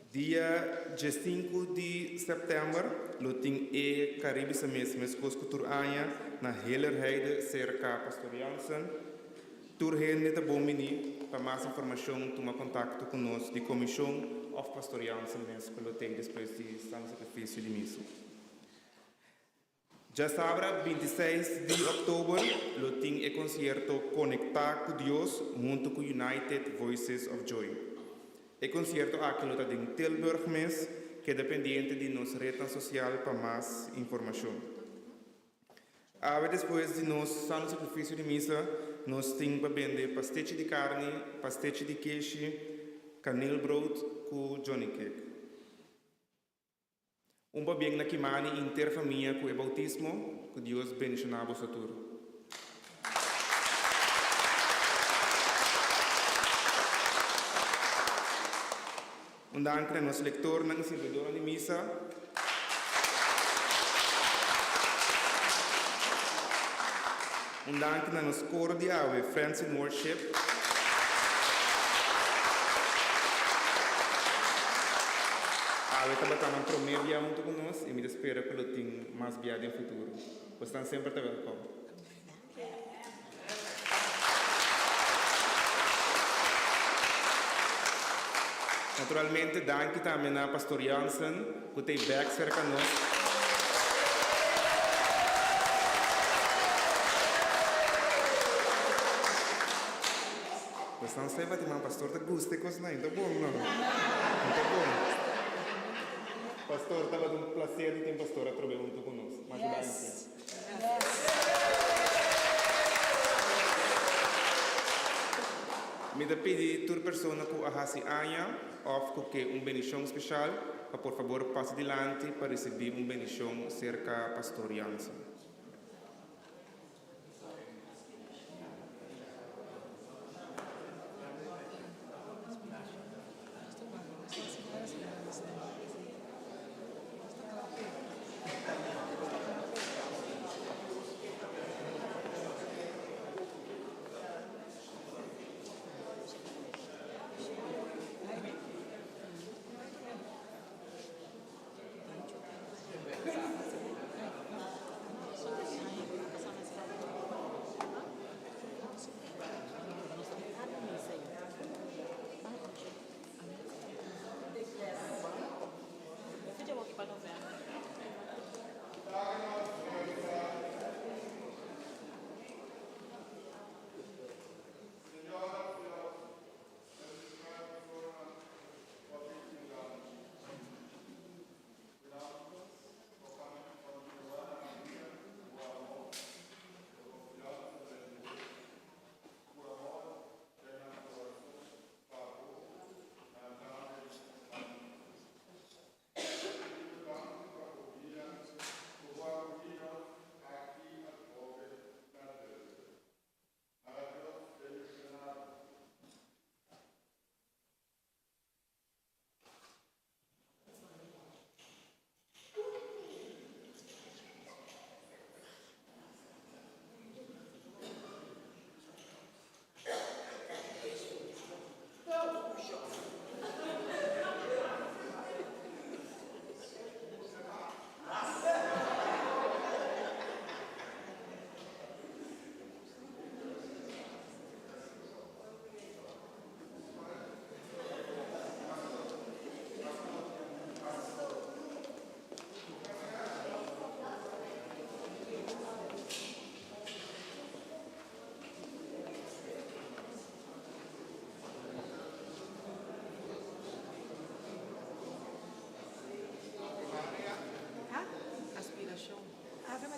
Dia 5 de setembro, loting e Caribische mesmes koskulturanha na Hellerheide cerca Pastoriansen. Turhen net bomini, para mais informação, toma contato conosco de comissão of Pastoriansen mesmo que loting depois de Santo Sacrifício de Missa. Já sábado, 26 de outubro, loting e concerto Conectar com Deus junto com United Voices of Joy. O concerto aqui no em Tilburg, que é dependente de nossa rede social para mais informação. Depois de nosso santo sacrifício de missa, nós temos para vender pastete de carne, pastete de queijo, canelbrood com Johnny Cake. Bem na Kimani interfamília com o bautismo, que Deus bendiga a vossa turma. Dank aan ons lector ng servidor de misa. Dank aan ons coro de ave, Friends in Worship. Ave também promedia junto conosco e me espera que eu tenha mais viagem no futuro. Vocês estão sempre welcome. Naturalmente, danke também a Pastor Jansen, que tem back cerca de nós. Você não sabe, mas o pastor está gostando de coisas, não está bom, não? Está bom. Pastor, estava um prazer de ter um pastor a trabalhar junto conosco. Mas danke. Me da pedir a toda pessoa que a hasi anha ou que bendição especial, para por favor passe adiante para receber bendição cerca Pastor Jansen.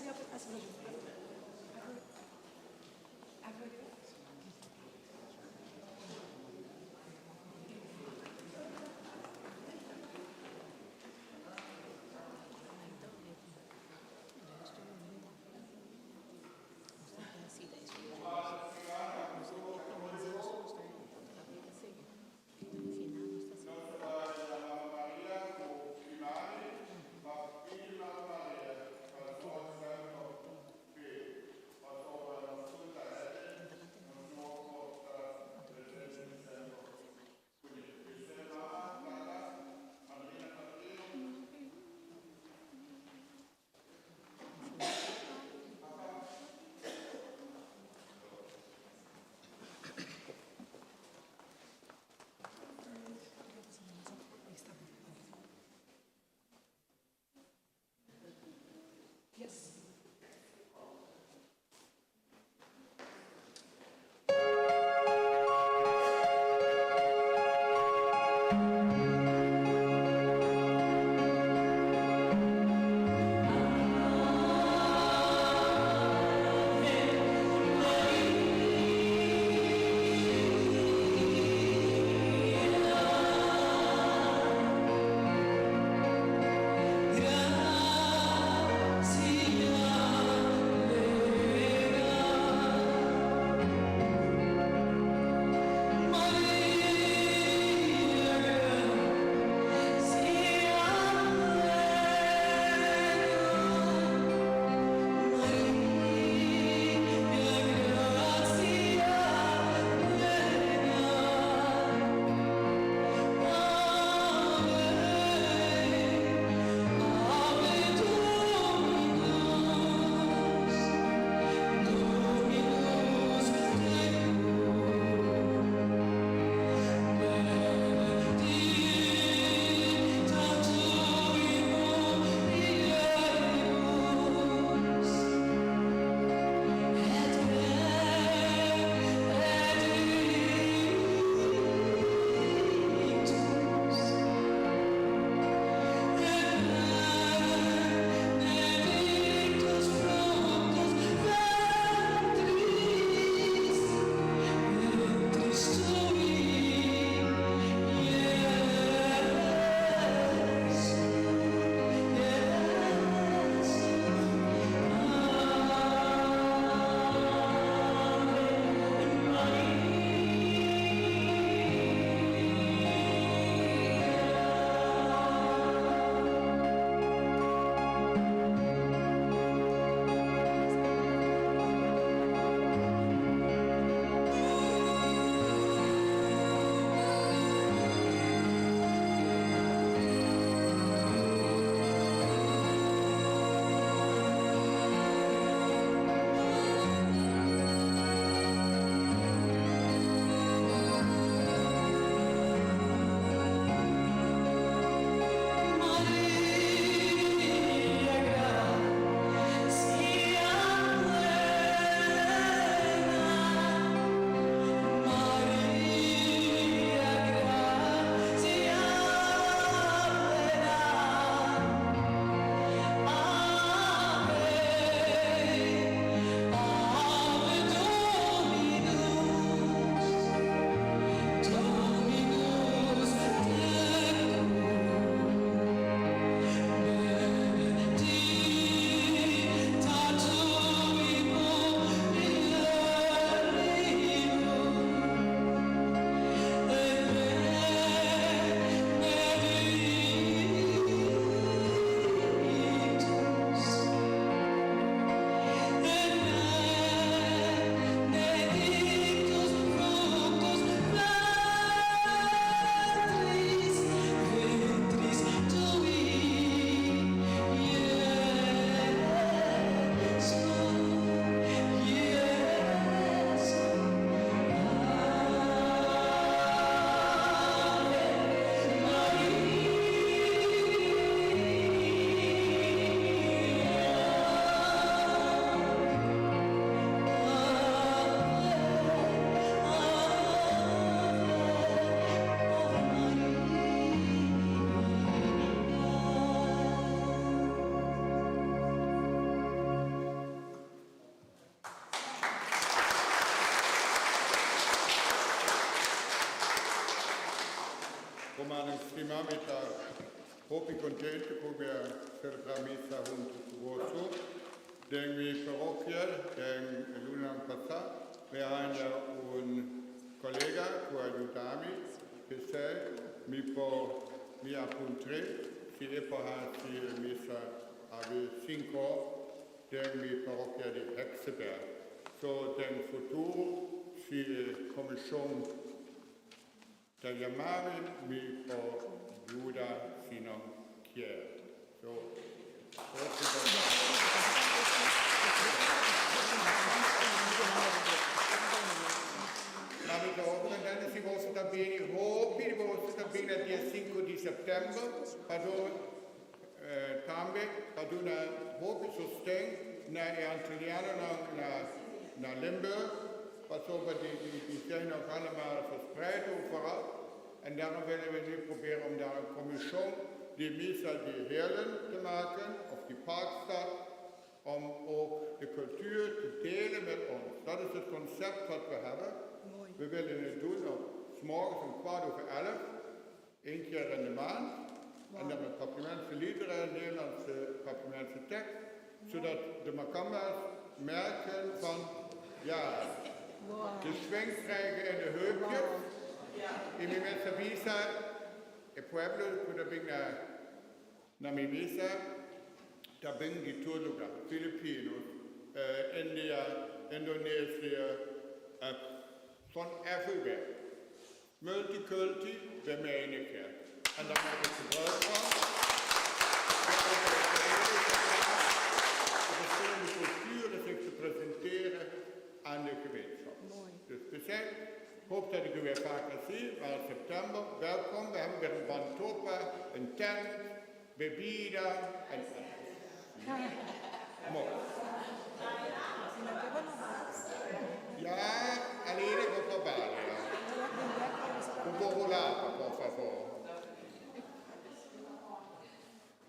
Io nome está Hopi contente come celebrar missa junto conosco. Den mi parroquia, den luna passata, vi hanno un collega che aiuta me, che mi appuntre, si è poi messa a 5 den mi parroquia di Hexeberg. So den futuro si commission da chiamare mi può aiutare fino a chiedere. So, dan si was da bene hopi, di was da bene dia 5 di settembre, padon tambe, padon hopi sosten na Antoniano na Limburg, pas over die zijn nog allemaal verspreid overal. En daarom willen we nu proberen om daar een commission die misa die Heerlen te maken, of die Parkstad, om ook de cultuur te delen met ons. Dat is het concept wat we hebben. Mooi. We willen het doen op 's morgens om 11:15, 1 keer in de maand. En dan met Papiamense liederen en Nederlandse Papiamense tekst. Zodat de Makamba's merken van, ja, de swing krijgen in de heupjes. En mi messa visa, il pueblo, quando venga na mi misa, da ben di todo, Filipinos, India, Indonesia, van everywhere. Multiculti, bij mij in de kerk. En daar maak ik gebruik van. De verschillende culturen zich te presenteren aan de gemeenschap. Dus we zijn, ik hoop dat ik u weer vaker zie, maar in september, welkom. We hebben weer een bantopa, een tent, bebida en mooi. Ja, alleen op de baan, ja. Un poco later, por favor.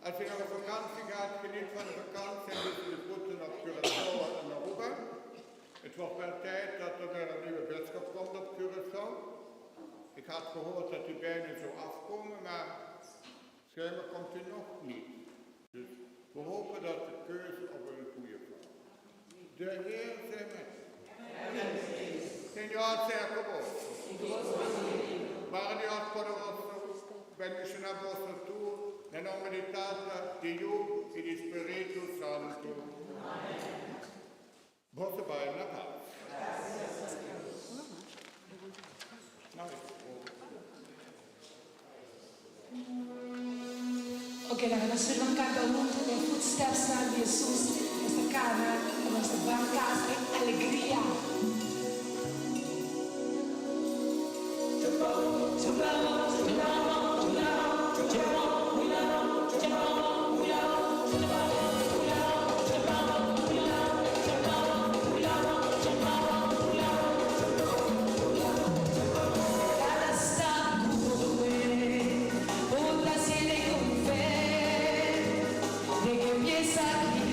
Als je naar een vakantie gaat, geniet van de vakantie en dus de voeten op Curaçao en Aruba. Het wordt wel tijd dat er weer een nieuwe bischop komt op Curaçao. Ik had gehoord dat die bijna zo afkomen, maar schijnbaar komt hij nog niet. Dus we hopen dat de keuze op een goede komt. De Heer zij met u. Signor sia con voi. Guardi Ospolo vostro, benedizione a vostro tu, nel nome di Tata, di Dio e di Spirito Santo. Vostro Padre Natale. Ok, la nostra mancata unta dei footsteps di Jesus, questa casa, la nostra barca è allegria. Cada stato con la siede con fe, de que empieza aquí,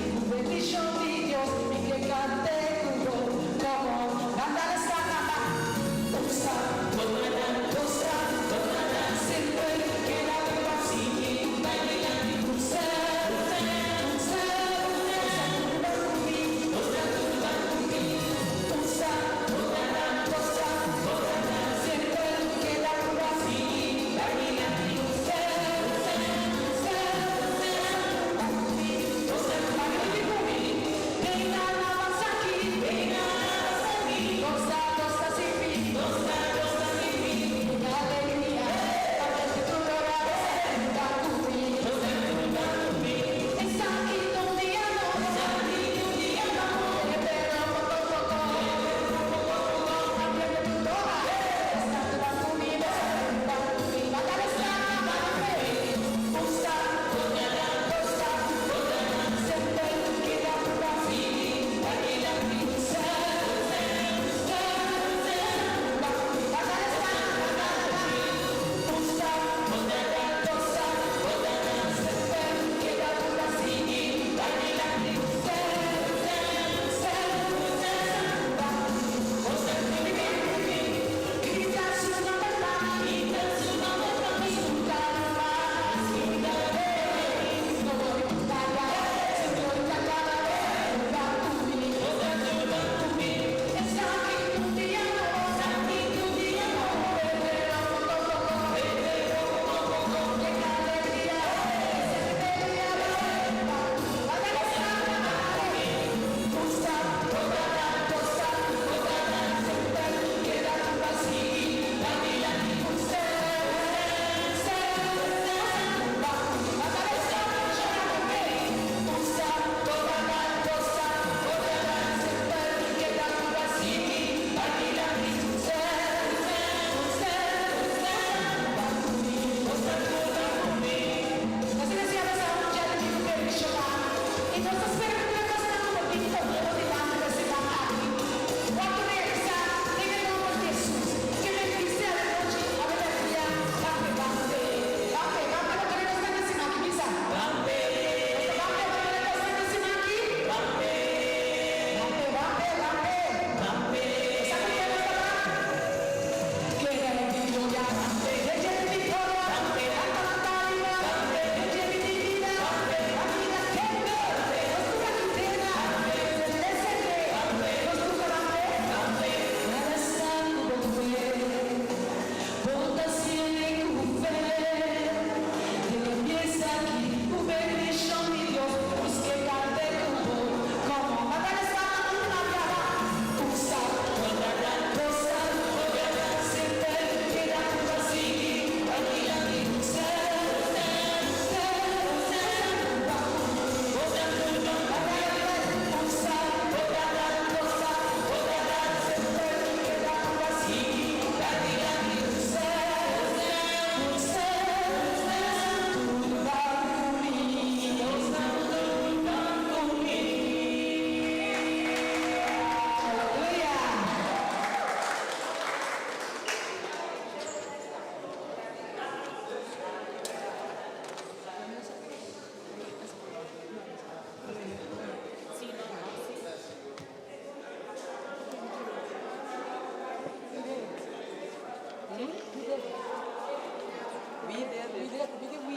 Obrigado,